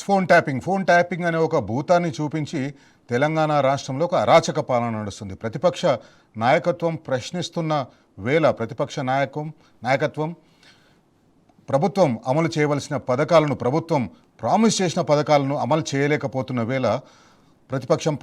Phone tapping అనే ఒక భూతాన్ని చూపించి తెలంగాణ రాష్ట్రంలో ఒక అరాచక పాలన నడుస్తుంది. ప్రతిపక్ష నాయకత్వం ప్రశ్నిస్తున్న వేళ ప్రతిపక్ష నాయకత్వం ప్రభుత్వం అమలు చేయవలసిన పథకాలను, ప్రభుత్వం ప్రామిస్ చేసిన పథకాలను అమలు చేయలేకపోతున్న వేళ ప్రతిపక్షం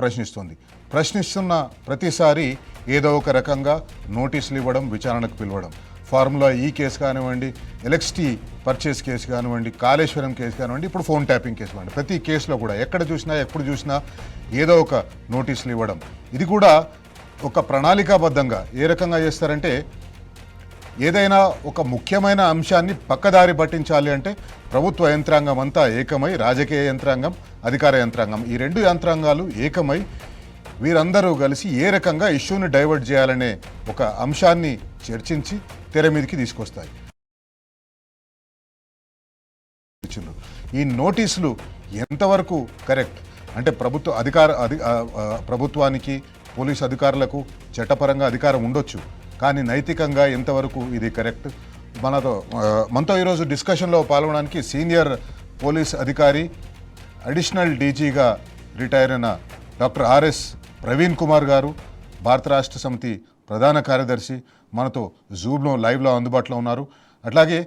ప్రశ్నిస్తున్న ప్రతిసారి ఏదో ఒక రకంగా నోటీసులు ఇవ్వడం, విచారణకు పిలవడం. ఫార్ములా ఈ కేసు కానివ్వండి, ఎలక్ట్రిసిటీ పర్చేస్ కేసు కానివ్వండి, కాళేశ్వరం కేసు కానివ్వండి, ఇప్పుడు ఫోన్ ట్యాపింగ్ కేసు కానివ్వండి, ప్రతి కేసులో కూడా ఎప్పుడు చూసినా ఏదో ఒక నోటీసులు ఇవ్వడం. ఇది కూడా ఒక ప్రణాళికాబద్ధంగా ఏ రకంగా చేస్తారంటే, ఏదైనా ఒక ముఖ్యమైన అంశాన్ని పక్కదారి పట్టించాలి అంటే ప్రభుత్వ యంత్రాంగం అంతా ఏకమై, రాజకీయ యంత్రాంగం, అధికార యంత్రాంగం, ఈ రెండు యంత్రాంగాలు ఏకమై వీరందరూ కలిసి ఏ రకంగా ఇష్యూని డైవర్ట్ చేయాలనే ఒక అంశాన్ని చర్చించి తెర మీదకి తీసుకొస్తాయి. ఈ నోటీసులు ఎంతవరకు కరెక్ట్ అంటే ప్రభుత్వానికి, పోలీసు అధికారులకు చట్టపరంగా అధికారం ఉండొచ్చు, కానీ నైతికంగా ఎంతవరకు ఇది కరెక్ట్? మనతో ఈరోజు డిస్కషన్లో పాల్గొనడానికి సీనియర్ పోలీస్ అధికారి, అడిషనల్ డీజీగా రిటైర్ అయిన డాక్టర్ ఆర్ఎస్ ప్రవీణ్ కుమార్ గారు, భారత రాష్ట్ర సమితి ప్రధాన కార్యదర్శి, మనతో జూమ్లో లైవ్లో అందుబాటులో ఉన్నారు. అట్లాగే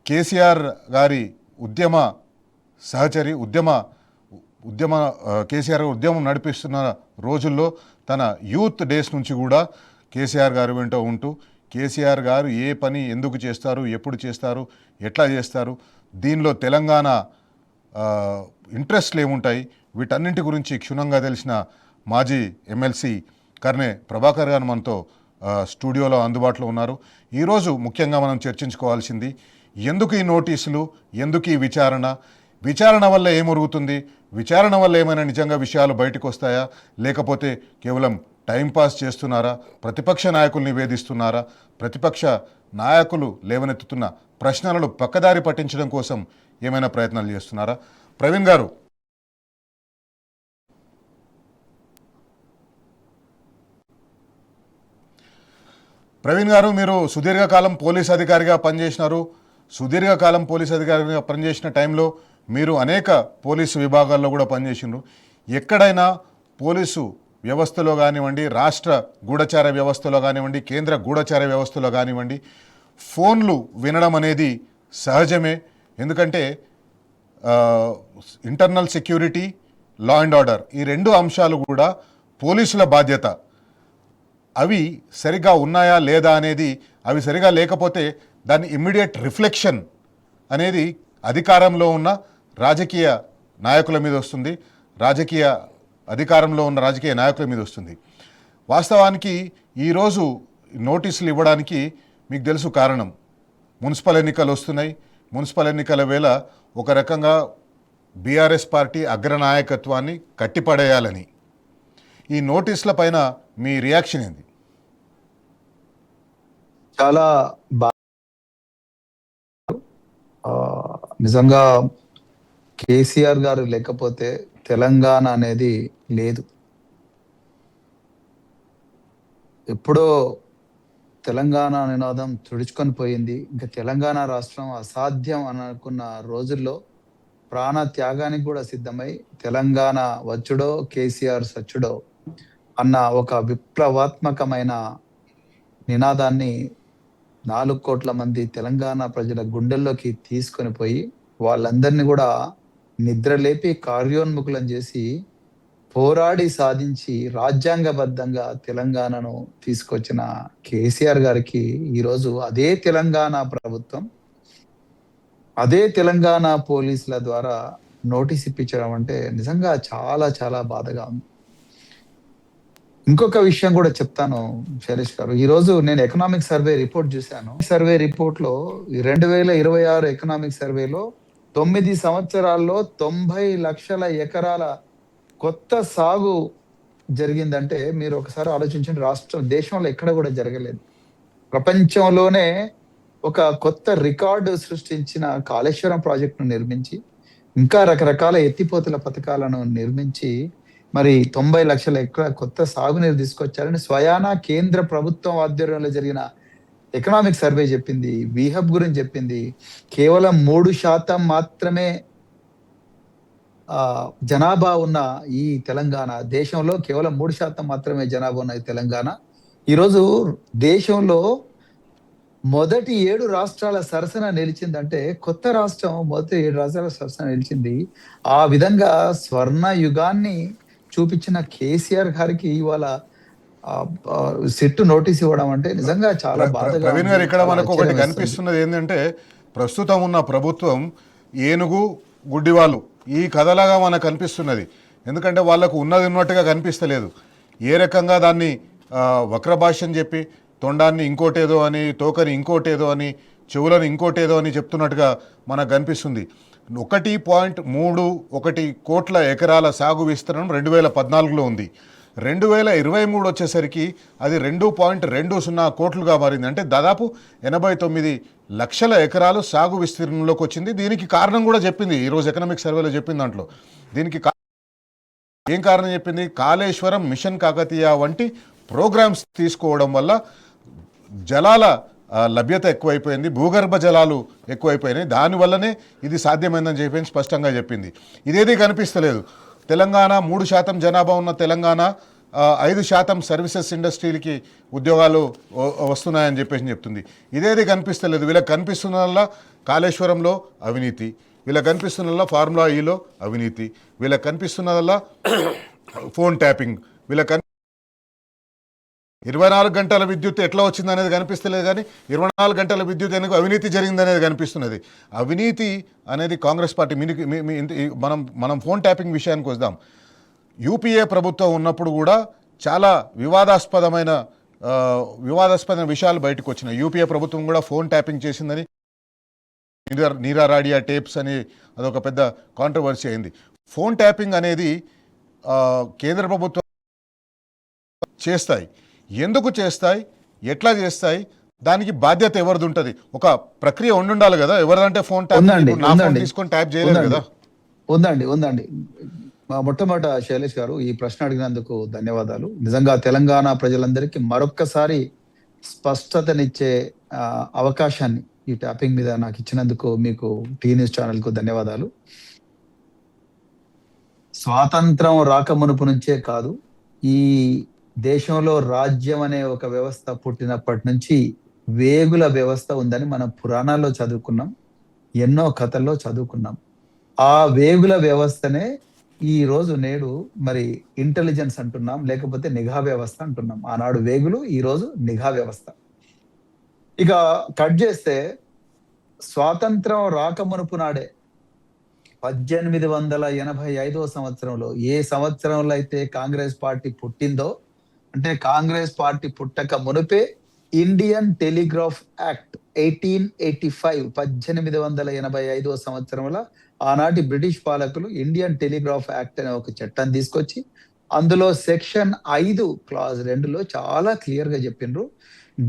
కేసీఆర్ గారి ఉద్యమ సహచరి, కేసీఆర్ ఉద్యమం నడిపిస్తున్న రోజుల్లో తన యూత్ డేస్ నుంచి కూడా కేసీఆర్ గారు వెంట ఉంటూ, కేసీఆర్ గారు ఏ పని ఎందుకు చేస్తారు, ఎప్పుడు చేస్తారు, ఎట్లా చేస్తారు, దీనిలో తెలంగాణ ఇంట్రెస్ట్లు ఏముంటాయి, వీటన్నింటి గురించి క్షుణ్ణంగా తెలిసిన మాజీ ఎమ్మెల్సీ కర్నె ప్రభాకర్ గారు మనతో స్టూడియోలో అందుబాటులో ఉన్నారు. ఈరోజు ముఖ్యంగా మనం చర్చించుకోవాల్సింది, ఎందుకు ఈ నోటీసులు, ఎందుకు ఈ విచారణ వల్ల ఏమొరుగుతుంది, విచారణ వల్ల ఏమైనా నిజంగా విషయాలు బయటకు వస్తాయా, లేకపోతే కేవలం టైంపాస్ చేస్తున్నారా, ప్రతిపక్ష నాయకుల్ని వేధిస్తున్నారా, ప్రతిపక్ష నాయకులు లేవనెత్తుతున్న ప్రశ్నలను పక్కదారి పట్టించడం కోసం ఏమైనా ప్రయత్నాలు చేస్తున్నారా? ప్రవీణ్ గారు, మీరు సుదీర్ఘకాలం పోలీస్ అధికారిగా పనిచేసిన టైంలో మీరు అనేక పోలీసు విభాగాల్లో కూడా పనిచేసినారు. ఎక్కడైనా పోలీసు వ్యవస్థలో కానివ్వండి, రాష్ట్ర గూఢచార వ్యవస్థలో కానివ్వండి, కేంద్ర గూఢచార వ్యవస్థలో కానివ్వండి, ఫోన్లు వినడం అనేది సహజమే. ఎందుకంటే internal security, law and order, ఈ రెండు అంశాలు కూడా పోలీసుల బాధ్యత. అవి సరిగా ఉన్నాయా లేదా అనేది, అవి సరిగా లేకపోతే దాని ఇమ్మీడియట్ రిఫ్లెక్షన్ అనేది అధికారంలో ఉన్న రాజకీయ నాయకుల మీద వస్తుంది, అధికారంలో ఉన్న రాజకీయ నాయకుల మీద వస్తుంది. వాస్తవానికి ఈరోజు నోటీసులు ఇవ్వడానికి మీకు తెలుసు కారణం, మున్సిపల్ ఎన్నికలు వస్తున్నాయి. మున్సిపల్ ఎన్నికల వేళ ఒక రకంగా బీఆర్ఎస్ పార్టీ అగ్రనాయకత్వాన్ని కట్టిపడేయాలని. ఈ నోటీసుల పైన మీ రియాక్షన్ ఏంది? చాలా నిజంగా కేసీఆర్ గారు లేకపోతే తెలంగాణ అనేది లేదు. ఎప్పుడో తెలంగాణ నినాదం తుడుచుకొని పోయింది. ఇంకా తెలంగాణ రాష్ట్రం అసాధ్యం అనుకున్న రోజుల్లో ప్రాణ త్యాగానికి కూడా సిద్ధమై తెలంగాణ వచ్చుడో కేసీఆర్ సచ్చుడో అన్న ఒక విప్లవాత్మకమైన నినాదాన్ని 4 కోట్ల మంది తెలంగాణ ప్రజల గుండెల్లోకి తీసుకొని పోయి వాళ్ళందరినీ కూడా నిద్రలేపి కార్యోన్ముఖులను చేసి పోరాడి సాధించి రాజ్యాంగబద్ధంగా తెలంగాణను తీసుకొచ్చిన కేసీఆర్ గారికి ఈరోజు అదే తెలంగాణ ప్రభుత్వం, అదే తెలంగాణ పోలీసుల ద్వారా నోటీస్ ఇప్పించడం అంటే నిజంగా చాలా చాలా బాధగా ఉంది. ఇంకొక విషయం కూడా చెప్తాను శైలేష్ గారు. ఈ రోజు నేను ఎకనామిక్ సర్వే రిపోర్ట్ చూశాను. సర్వే రిపోర్ట్ లో 2026 ఎకనామిక్ సర్వేలో 9 సంవత్సరాల్లో 90 లక్షల ఎకరాల కొత్త సాగు జరిగిందంటే మీరు ఒకసారి ఆలోచించండి. దేశంలో ఎక్కడ కూడా జరగలేదు. ప్రపంచంలోనే ఒక కొత్త రికార్డు సృష్టించిన కాళేశ్వరం ప్రాజెక్టును నిర్మించి, ఇంకా రకరకాల ఎత్తిపోతల పథకాలను నిర్మించి, మరి 90 లక్షల ఎకరాల కొత్త సాగునీరు తీసుకొచ్చారని స్వయానా కేంద్ర ప్రభుత్వం ఆధ్వర్యంలో జరిగిన ఎకనామిక్ సర్వే చెప్పింది. వీహబ్ గురించి చెప్పింది. కేవలం 3% మాత్రమే జనాభా ఉన్న ఈ తెలంగాణ, దేశంలో కేవలం 3% మాత్రమే జనాభా ఉన్న ఈ తెలంగాణ ఈరోజు దేశంలో మొదటి 7 రాష్ట్రాల సరసన నిలిచిందంటే, కొత్త రాష్ట్రం మొదటి 7 రాష్ట్రాల సరసన నిలిచింది. ఆ విధంగా స్వర్ణ యుగాన్ని చూపించిన కేసీఆర్ గారికి ఇవాళ సిట్టు నోటీస్ ఇవ్వడం అంటే నిజంగా చాలా బాధగా ప్రవీణ్ ఉంది. గారు, ఇక్కడ చాలా మనకు ఒకటి ఆశ్చర్యం వేస్తుంది. కనిపిస్తున్నది ఏంటంటే, ప్రస్తుతం ఉన్న ప్రభుత్వం ఏనుగు గుడ్డివాళ్ళు ఈ కథలాగా మనకు కనిపిస్తున్నది. ఎందుకంటే వాళ్ళకు ఉన్నది ఉన్నట్టుగా కనిపిస్తలేదు. ఏ రకంగా దాన్ని వక్రభాష్యం చెప్పి తొండాన్ని ఇంకోటేదో అని, తోకని ఇంకోటేదో అని, చెవులను ఇంకోటేదో అని చెప్తున్నట్టుగా మనకు కనిపిస్తుంది. 1.31 కోట్ల ఎకరాల సాగు విస్తీర్ణం 2014లో ఉంది. 2023 వచ్చేసరికి అది 2.20 కోట్లుగా మారింది. అంటే దాదాపు 89 లక్షల ఎకరాలు సాగు విస్తీర్ణంలోకి వచ్చింది. దీనికి కారణం కూడా చెప్పింది ఈరోజు ఎకనామిక్ సర్వేలో చెప్పింది. దాంట్లో దీనికి ఏం కారణం చెప్పింది? కాళేశ్వరం, మిషన్ కాకతీయ వంటి ప్రోగ్రామ్స్ తీసుకోవడం వల్ల జలాల లభ్యత ఎక్కువైపోయింది, భూగర్భ జలాలు ఎక్కువైపోయినాయి, దానివల్లనే ఇది సాధ్యమైందని చెప్పి స్పష్టంగా చెప్పింది. ఇదేది కనిపిస్తలేదు. తెలంగాణ 3% జనాభా ఉన్న తెలంగాణ 5% సర్వీసెస్ ఇండస్ట్రీలకి ఉద్యోగాలు వస్తున్నాయని చెప్పేసి చెప్తుంది. ఇదేది కనిపిస్తలేదు. వీళ్ళకి కనిపిస్తున్నల్లా కాళేశ్వరంలో అవినీతి, వీళ్ళకి కనిపిస్తున్నల్లా ఫార్ములా ఈలో అవినీతి, వీళ్ళకి కనిపిస్తున్నదల్లా ఫోన్ ట్యాపింగ్, వీళ్ళకి 24 గంటల విద్యుత్ ఎట్లా వచ్చింది అనేది కనిపిస్తలేదు. కానీ 24 గంటల విద్యుత్ ఎందుకు అవినీతి జరిగింది అనేది కనిపిస్తున్నది. అవినీతి అనేది కాంగ్రెస్ పార్టీ మనం ఫోన్ ట్యాపింగ్ విషయానికి వద్దాం. యూపీఏ ప్రభుత్వం ఉన్నప్పుడు కూడా చాలా వివాదాస్పదమైన విషయాలు బయటకు వచ్చినాయి. యూపీఏ ప్రభుత్వం కూడా ఫోన్ ట్యాపింగ్ చేసిందని, నీరా రాడియా టేప్స్ అని అదొక పెద్ద కాంట్రవర్సీ అయింది. ఫోన్ ట్యాపింగ్ అనేది కేంద్ర ప్రభుత్వం చేస్తాయి. ఎందుకు చేస్తాయి, ఎట్లా చేస్తాయి, దానికి బాధ్యత ఎవరిది ఉంటుంది? ఒక ప్రక్రియ ఉండాలి కదా. ఎవరిదంటే ఫోన్ ట్యాప్ తీసుకొని ట్యాప్ చేయలేదు కదా. ఉందండి. మొట్టమొదట శైలేష్ గారు ఈ ప్రశ్న అడిగినందుకు ధన్యవాదాలు. నిజంగా తెలంగాణ ప్రజలందరికీ మరొక్కసారి స్పష్టతనిచ్చే అవకాశాన్ని ఈ ట్యాపింగ్ మీద నాకు ఇచ్చినందుకు మీకు టీ న్యూస్ ఛానల్ కు ధన్యవాదాలు. స్వాతంత్రం రాకమునుపు నుంచే కాదు, ఈ దేశంలో రాజ్యం అనే ఒక వ్యవస్థ పుట్టినప్పటి నుంచి వేగుల వ్యవస్థ ఉందని మనం పురాణాల్లో చదువుకున్నాం, ఎన్నో కథల్లో చదువుకున్నాం. ఆ వేగుల వ్యవస్థనే ఈ రోజు నేడు మరి ఇంటెలిజెన్స్ అంటున్నాం, లేకపోతే నిఘా వ్యవస్థ అంటున్నాం. ఆనాడు వేగులు, ఈ రోజు నిఘా వ్యవస్థ. ఇక కట్ చేస్తే స్వాతంత్రం రాకమునుపు నాడే 1885 సంవత్సరంలో, ఏ సంవత్సరంలో అయితే కాంగ్రెస్ పార్టీ పుట్టిందో, అంటే కాంగ్రెస్ పార్టీ పుట్టక మునుపే ఇండియన్ టెలిగ్రాఫ్ యాక్ట్ 1885 1885 సంవత్సరంలో ఆనాటి బ్రిటిష్ పాలకులు ఇండియన్ టెలిగ్రాఫ్ యాక్ట్ అనే ఒక చట్టం తీసుకొచ్చి అందులో సెక్షన్ 5 క్లాజ్ 2లో చాలా క్లియర్ గా చెప్పిండ్రు,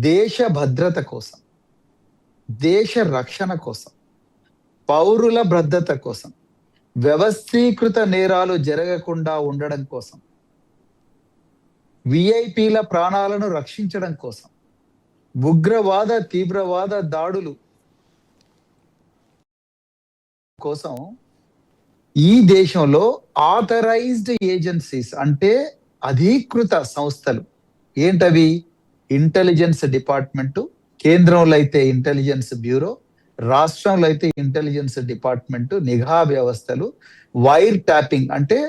దేశ భద్రత కోసం, దేశ రక్షణ కోసం, పౌరుల భద్రత కోసం, వ్యవస్థీకృత నేరాలు జరగకుండా ఉండడం కోసం, విఐపీల ప్రాణాలను రక్షించడం కోసం, ఉగ్రవాద తీవ్రవాద దాడులు కోసం ఈ దేశంలో ఆథరైజ్డ్ ఏజెన్సీస్, అంటే అధీకృత సంస్థలు ఏంటవి? ఇంటెలిజెన్స్ డిపార్ట్మెంటు, కేంద్రంలో అయితే ఇంటెలిజెన్స్ బ్యూరో, రాష్ట్రంలో అయితే ఇంటెలిజెన్స్ డిపార్ట్మెంట్, నిఘా వ్యవస్థలు, వైర్ ట్యాపింగ్ అంటే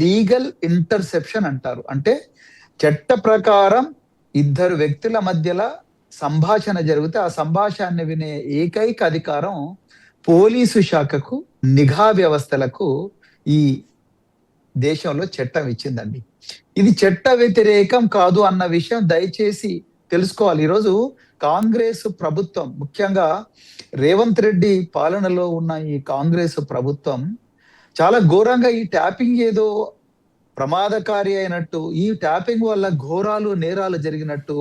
లీగల్ ఇంటర్సెప్షన్ అంటారు. అంటే చట్ట ప్రకారం ఇద్దరు వ్యక్తుల మధ్యలో సంభాషణ జరిగితే ఆ సంభాషణని వినే ఏకైక అధికారం పోలీసు శాఖకు, నిఘా వ్యవస్థలకు ఈ దేశంలో చట్టం ఇచ్చిందండి. ఇది చట్ట వ్యతిరేకం కాదు అన్న విషయం దయచేసి తెలుసుకోవాలి. ఈరోజు కాంగ్రెస్ ప్రభుత్వం, ముఖ్యంగా రేవంత్ రెడ్డి పాలనలో ఉన్న ఈ కాంగ్రెస్ ప్రభుత్వం చాలా ఘోరంగా ఈ ట్యాపింగ్ ఏదో ప్రమాదకారి అయినట్టు, ఈ ట్యాపింగ్ వల్ల ఘోరాలు నేరాలు జరిగినట్టు,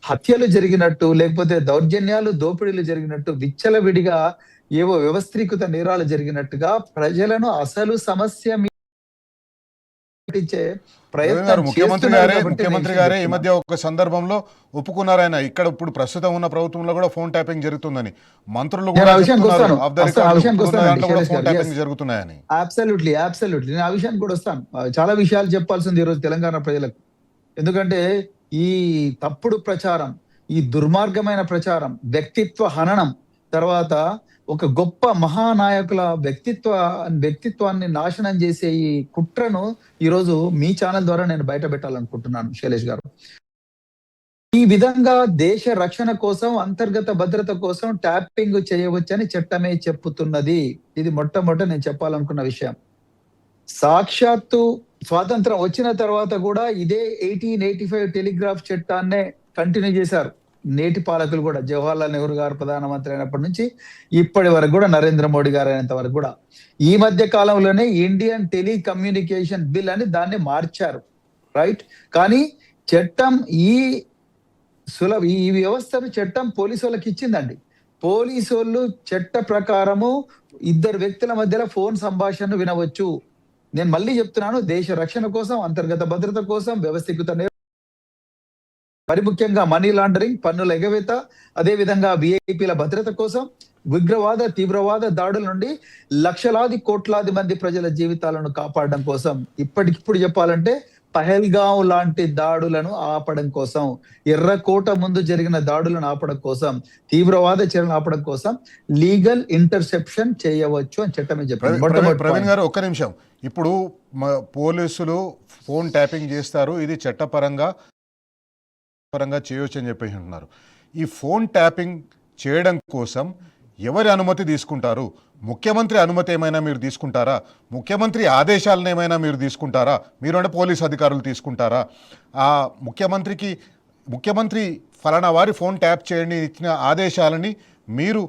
హత్యలు జరిగినట్టు, లేకపోతే దౌర్జన్యాలు దోపిడీలు జరిగినట్టు, విచ్చలవిడిగా ఏవో వ్యవస్థీకృత నేరాలు జరిగినట్టుగా ప్రజలను అసలు సమస్య పట్టించే ప్రవీణ్ గారు, ప్రయత్నం చేస్తున్నారు కాబట్టి ముఖ్యమంత్రి నేను గారే ఈ చెప్తున్నాను. మధ్య ఒక సందర్భంలో ఒప్పుకున్నారు. ఆయన ఇక్కడ ఇప్పుడు ప్రస్తుతం ఉన్న ప్రభుత్వంలో కూడా ఫోన్ ట్యాపింగ్ జరుగుతుందని మంత్రులు నేను కూడా ఆ విషయానికి చెప్తున్నారు. వస్తాను. ఆఫ్ ద ఆ రికార్డ్ విషయానికి ఇప్పుడున్న వస్తానండి దాంట్లో కూడా శైలేష్ ఫోన్ గారు. Tapping Yes. జరుగుతున్నాయని. అబ్సల్యూట్లీ నేను ఆ విషయానికి కూడా వస్తాను. చాలా విషయాలు చెప్పాల్సింది ఈరోజు తెలంగాణ ప్రజలకు. ఎందుకంటే ఈ తప్పుడు ప్రచారం, ఈ దుర్మార్గమైన ప్రచారం, వ్యక్తిత్వ హననం, తర్వాత ఒక గొప్ప మహానాయకుల వ్యక్తిత్వాన్ని నాశనం చేసే ఈ కుట్రను ఈరోజు మీ ఛానల్ ద్వారా నేను బయట పెట్టాలనుకుంటున్నాను శైలేష్ గారు. ఈ విధంగా దేశ రక్షణ కోసం, అంతర్గత భద్రత కోసం ట్యాపింగ్ చేయవచ్చని చట్టమే చెప్పుతున్నది. ఇది మొట్టమొదట నేను చెప్పాలనుకున్న విషయం. సాక్షాత్తు స్వాతంత్రం వచ్చిన తర్వాత కూడా ఇదే 1885 టెలిగ్రాఫ్ చట్టాన్నే కంటిన్యూ చేశారు నేటి పాలకులు కూడా. జవహర్లాల్ నెహ్రూ గారు ప్రధానమంత్రి అయినప్పటి నుంచి ఇప్పటి వరకు కూడా, నరేంద్ర మోడీ గారు అయినంత వరకు కూడా. ఈ మధ్య కాలంలోనే ఇండియన్ టెలికమ్యూనికేషన్ బిల్ అని దాన్ని మార్చారు, రైట్? కానీ చట్టం ఈ వ్యవస్థను చట్టం పోలీసు వాళ్ళకి ఇచ్చిందండి. పోలీసు వాళ్ళు చట్ట ప్రకారము ఇద్దరు వ్యక్తుల మధ్యలో ఫోన్ సంభాషణను వినవచ్చు. నేను మళ్ళీ చెప్తున్నాను, దేశ రక్షణ కోసం, అంతర్గత భద్రత కోసం, వ్యవస్థీకృత మరి ముఖ్యంగా మనీ లాండరింగ్, పన్నుల ఎగవేత, అదే విధంగా విఐపీల భద్రత కోసం, ఉగ్రవాద తీవ్రవాద దాడుల నుండి లక్షలాది కోట్లాది మంది ప్రజల జీవితాలను కాపాడడం కోసం, ఇప్పటికిప్పుడు చెప్పాలంటే పహల్గాం లాంటి దాడులను ఆపడం కోసం, ఎర్రకోట ముందు జరిగిన దాడులను ఆపడం కోసం, తీవ్రవాద చర్యలను ఆపడం కోసం లీగల్ ఇంటర్సెప్షన్ చేయవచ్చు అని చట్టమే చెప్పింది. ప్రవీణ్ గారు, ఒక్క నిమిషం. ఇప్పుడు పోలీసులు ఫోన్ ట్యాపింగ్ చేస్తారు, ఇది చట్టపరంగా చేయవచ్చు అని చెప్పేసి అంటున్నారు. ఈ ఫోన్ ట్యాపింగ్ చేయడం కోసం ఎవరి అనుమతి తీసుకుంటారు? ముఖ్యమంత్రి అనుమతి ఏమైనా మీరు తీసుకుంటారా? ముఖ్యమంత్రి ఆదేశాలను ఏమైనా మీరు తీసుకుంటారా? మీరు అంటే పోలీస్ అధికారులు తీసుకుంటారా? ఆ ముఖ్యమంత్రి ఫలానా వారి ఫోన్ ట్యాప్ చేయండి ఇచ్చిన ఆదేశాలని మీరు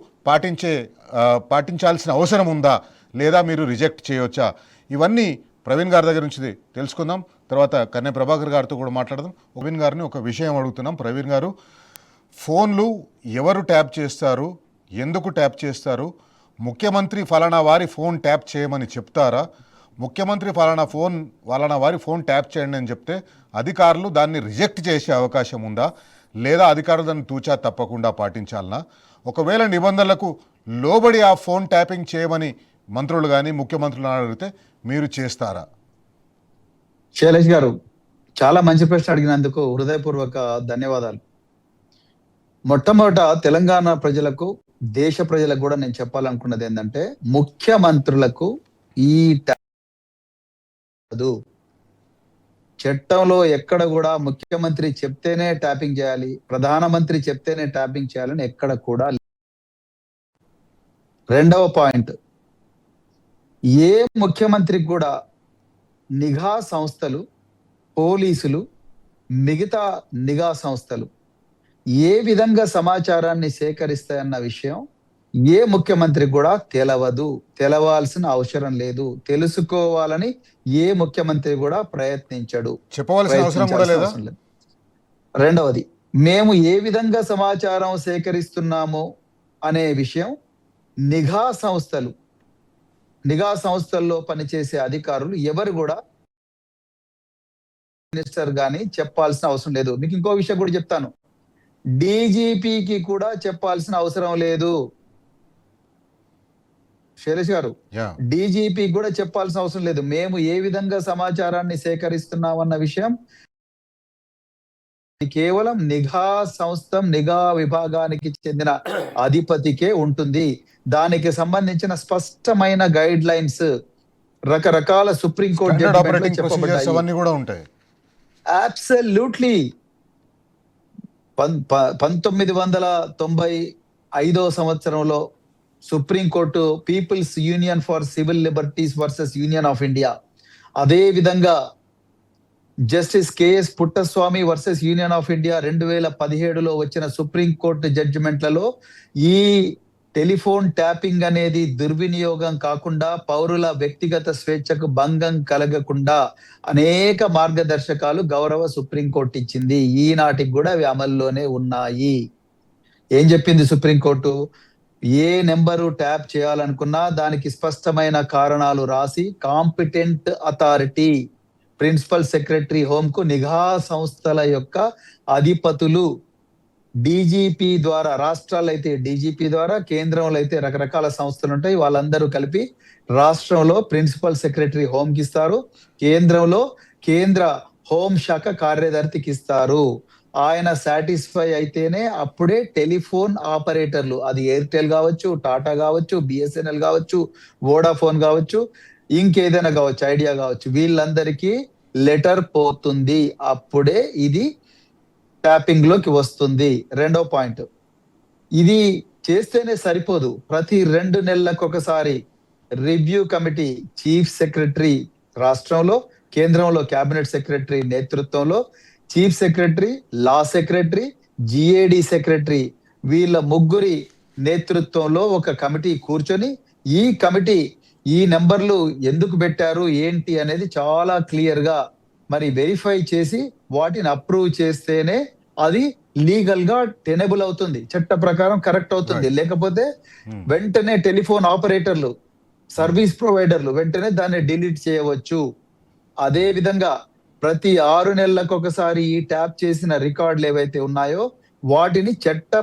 పాటించాల్సిన అవసరం ఉందా, లేదా మీరు రిజెక్ట్ చేయవచ్చా? ఇవన్నీ ప్రవీణ్ గారి దగ్గర నుంచి తెలుసుకుందాం. తర్వాత కన్నె ప్రభాకర్ గారితో కూడా మాట్లాడదాం. ప్రవీణ్ గారిని ఒక విషయం అడుగుతున్నాం. ప్రవీణ్ గారు, ఫోన్లు ఎవరు ట్యాప్ చేస్తారు, ఎందుకు ట్యాప్ చేస్తారు? ముఖ్యమంత్రి ఫలానా వారి ఫోన్ ట్యాప్ చేయమని చెప్తారా? ముఖ్యమంత్రి ఫలానా వారి ఫోన్ ట్యాప్ చేయండి అని చెప్తే అధికారులు దాన్ని రిజెక్ట్ చేసే అవకాశం ఉందా, లేదా అధికారులు దాన్ని తూచా తప్పకుండా పాటించాలనా? ఒకవేళ నిబంధనలకు లోబడి ఆ ఫోన్ ట్యాపింగ్ చేయమని మంత్రులు కానీ ముఖ్యమంత్రులు అడిగితే మీరు చేస్తారా? శైలేష్ గారు, చాలా మంచి ప్రశ్న అడిగినందుకు హృదయపూర్వక ధన్యవాదాలు. మొట్టమొదట తెలంగాణ ప్రజలకు, దేశ ప్రజలకు కూడా నేను చెప్పాలనుకున్నది ఏంటంటే, ముఖ్యమంత్రులకు ఈ చట్టంలో ఎక్కడ కూడా ముఖ్యమంత్రి చెప్తేనే ట్యాపింగ్ చేయాలి, ప్రధానమంత్రి చెప్తేనే ట్యాపింగ్ చేయాలని ఎక్కడ కూడా. రెండవ పాయింట్, ఏ ముఖ్యమంత్రికి కూడా నిఘా సంస్థలు, పోలీసులు, మిగతా నిఘా సంస్థలు ఏ విధంగా సమాచారాన్ని సేకరిస్తాయన్న విషయం ఏ ముఖ్యమంత్రికి కూడా తెలవాల్సిన అవసరం లేదు. తెలుసుకోవాలని ఏ ముఖ్యమంత్రి కూడా ప్రయత్నించడు, చెప్పవలసిన అవసరం కూడా లేదా? రెండవది, మేము ఏ విధంగా సమాచారం సేకరిస్తున్నాము అనే విషయం నిఘా సంస్థల్లో పనిచేసే అధికారులు ఎవరు కూడా, మినిస్టర్ గాని చెప్పాల్సిన అవసరం లేదు. మీకు ఇంకో విషయం కూడా చెప్తాను, డీజీపీకి కూడా చెప్పాల్సిన అవసరం లేదు శైలేష్ గారు. డీజీపీకి కూడా చెప్పాల్సిన అవసరం లేదు. మేము ఏ విధంగా సమాచారాన్ని సేకరిస్తున్నామన్న విషయం కేవలం నిఘా విభాగానికి చెందిన అధిపతికే ఉంటుంది. దానికి సంబంధించిన స్పష్టమైన గైడ్ లైన్స్ రకరకాల సుప్రీంకోర్టు చెప్పబడ్డాయి. అబ్సల్యూట్లీ 1995 సంవత్సరంలో supreme court people's union for civil liberties versus union of India, అదే విధంగా justice KS Puttaswamy versus union of India 2017లో వచ్చిన సుప్రీంకోర్టు జడ్జిమెంట్లలో ఈ టెలిఫోన్ ట్యాపింగ్ అనేది దుర్వినియోగం కాకుండా, పౌరుల వ్యక్తిగత స్వేచ్ఛకు భంగం కలగకుండా అనేక మార్గదర్శకాలు గౌరవ సుప్రీంకోర్టు ఇచ్చింది. ఈనాటికి కూడా అవి అమల్లోనే ఉన్నాయి. ఏం చెప్పింది సుప్రీంకోర్టు? ఏ నెంబరు ట్యాప్ చేయాలనుకున్నా దానికి స్పష్టమైన కారణాలు రాసి competent authority, principal secretary home కు నిఘా సంస్థల యొక్క అధిపతులు డీజీపీ ద్వారా, రాష్ట్రాల్లో అయితే డీజీపీ ద్వారా, కేంద్రంలో అయితే రకరకాల సంస్థలు ఉంటాయి, వాళ్ళందరూ కలిపి రాష్ట్రంలో ప్రిన్సిపల్ సెక్రటరీ హోమ్ కి ఇస్తారు, కేంద్రంలో కేంద్ర హోం శాఖ కార్యదర్శికి ఇస్తారు. ఆయన సాటిస్ఫై అయితేనే అప్పుడే టెలిఫోన్ ఆపరేటర్లు, అది ఎయిర్టెల్ కావచ్చు, టాటా కావచ్చు, బిఎస్ఎన్ఎల్ కావచ్చు, వోడాఫోన్ కావచ్చు, ఇంకేదైనా కావచ్చు, ఐడియా కావచ్చు, వీళ్ళందరికీ లెటర్ పోతుంది. అప్పుడే ఇది ట్యాపింగ్ లోకి వస్తుంది. రెండో పాయింట్, ఇది చేస్తేనే సరిపోదు, ప్రతి 2 నెలలకు ఒకసారి రివ్యూ కమిటీ, చీఫ్ సెక్రటరీ రాష్ట్రంలో, కేంద్రంలో క్యాబినెట్ సెక్రటరీ నేతృత్వంలో, చీఫ్ సెక్రటరీ, లా సెక్రటరీ, జిఏడి సెక్రటరీ, వీళ్ళ ముగ్గురి నేతృత్వంలో ఒక కమిటీ కూర్చొని, ఈ కమిటీ ఈ నెంబర్లు ఎందుకు పెట్టారు ఏంటి అనేది చాలా క్లియర్ గా మరి వెరిఫై చేసి వాటిని అప్రూవ్ చేస్తేనే అది లీగల్ గా టెనబుల్ అవుతుంది, చట్ట ప్రకారం కరెక్ట్ అవుతుంది. లేకపోతే వెంటనే టెలిఫోన్ ఆపరేటర్లు, సర్వీస్ ప్రొవైడర్లు వెంటనే దాన్ని డిలీట్ చేయవచ్చు. అదే విధంగా ప్రతి 6 నెలలకు ఒకసారి ఈ ట్యాప్ చేసిన రికార్డులు ఏవైతే ఉన్నాయో వాటిని చట్ట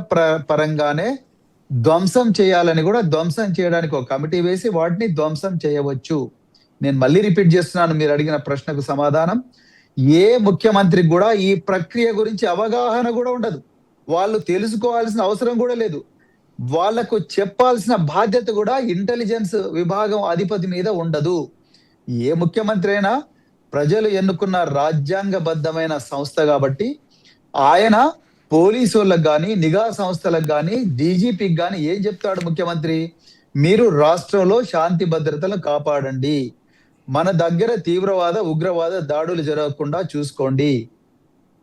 పరంగానే ధ్వంసం చేయాలని కూడా, ధ్వంసం చేయడానికి ఒక కమిటీ వేసి వాటిని ధ్వంసం చేయవచ్చు. నేను మళ్ళీ రిపీట్ చేస్తున్నాను మీరు అడిగిన ప్రశ్నకు సమాధానం. ఏ ముఖ్యమంత్రికి కూడా ఈ ప్రక్రియ గురించి అవగాహన కూడా ఉండదు, వాళ్ళు తెలుసుకోవాల్సిన అవసరం కూడా లేదు, వాళ్లకు చెప్పాల్సిన బాధ్యత కూడా ఇంటెలిజెన్స్ విభాగం అధిపతి మీద ఉండదు. ఏ ముఖ్యమంత్రి అయినా ప్రజలు ఎన్నుకున్న రాజ్యాంగబద్ధమైన సంస్థ కాబట్టి ఆయన పోలీసు వాళ్ళకి కానీ, నిఘా సంస్థలకు కానీ, డీజీపీకి కానీ ఏం చెప్తాడు ముఖ్యమంత్రి? మీరు రాష్ట్రంలో శాంతి భద్రతలను కాపాడండి, మన దగ్గర తీవ్రవాద ఉగ్రవాద దాడులు జరగకుండా చూసుకోండి,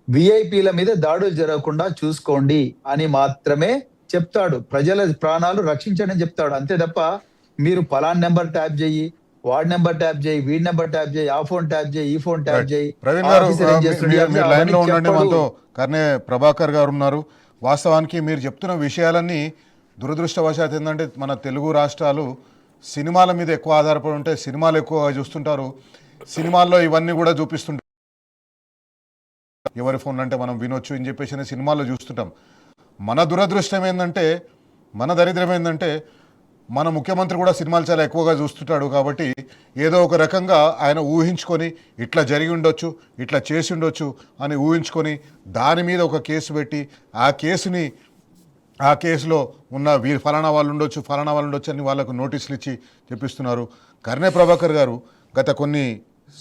విఐపీల మీద దాడులు జరగకుండా చూసుకోండి అని మాత్రమే చెప్తాడు. ప్రజల ప్రాణాలు రక్షించండి అని చెప్తాడు. అంతే తప్ప మీరు పలాన్ నెంబర్ ట్యాప్ చేయి, వార్డ్ నెంబర్ ట్యాప్ చేయి, వీడ్ నెంబర్ ట్యాప్ చేయి, ఆ ఫోన్ ట్యాప్ చేయి, ఈ ఫోన్ ట్యాప్ చేయి. ప్రవీణ్ గారు, మీరు లైన్ లో ఉండండి. మనతో కర్నే ప్రభాకర్ గారు ఉన్నారు. వాస్తవానికి మీరు చెప్తున్న విషయాలన్నీ దురదృష్టవశాత్ ఏంటంటే మన తెలుగు రాష్ట్రాలు సినిమాల మీద ఎక్కువ ఆధారపడి ఉంటే సినిమాలు ఎక్కువగా చూస్తుంటారు, సినిమాల్లో ఇవన్నీ కూడా చూపిస్తుంటారు. ఎవరి ఫోన్ అంటే మనం వినొచ్చు అని చెప్పేసి సినిమాల్లో చూస్తుంటాం. మన దురదృష్టం ఏంటంటే, మన దరిద్రం ఏంటంటే, మన ముఖ్యమంత్రి కూడా సినిమాలు చాలా ఎక్కువగా చూస్తుంటాడు. కాబట్టి ఏదో ఒక రకంగా ఆయన ఊహించుకొని ఇట్లా జరిగి ఉండొచ్చు, ఇట్లా చేసి ఉండొచ్చు అని ఊహించుకొని దాని మీద ఒక కేసు పెట్టి ఆ కేసులో ఉన్న ఫలానా వాళ్ళు ఉండొచ్చు అని వాళ్ళకు నోటీసులు ఇచ్చి చెప్పిస్తున్నారు. కర్నే ప్రభాకర్ గారు గత కొన్ని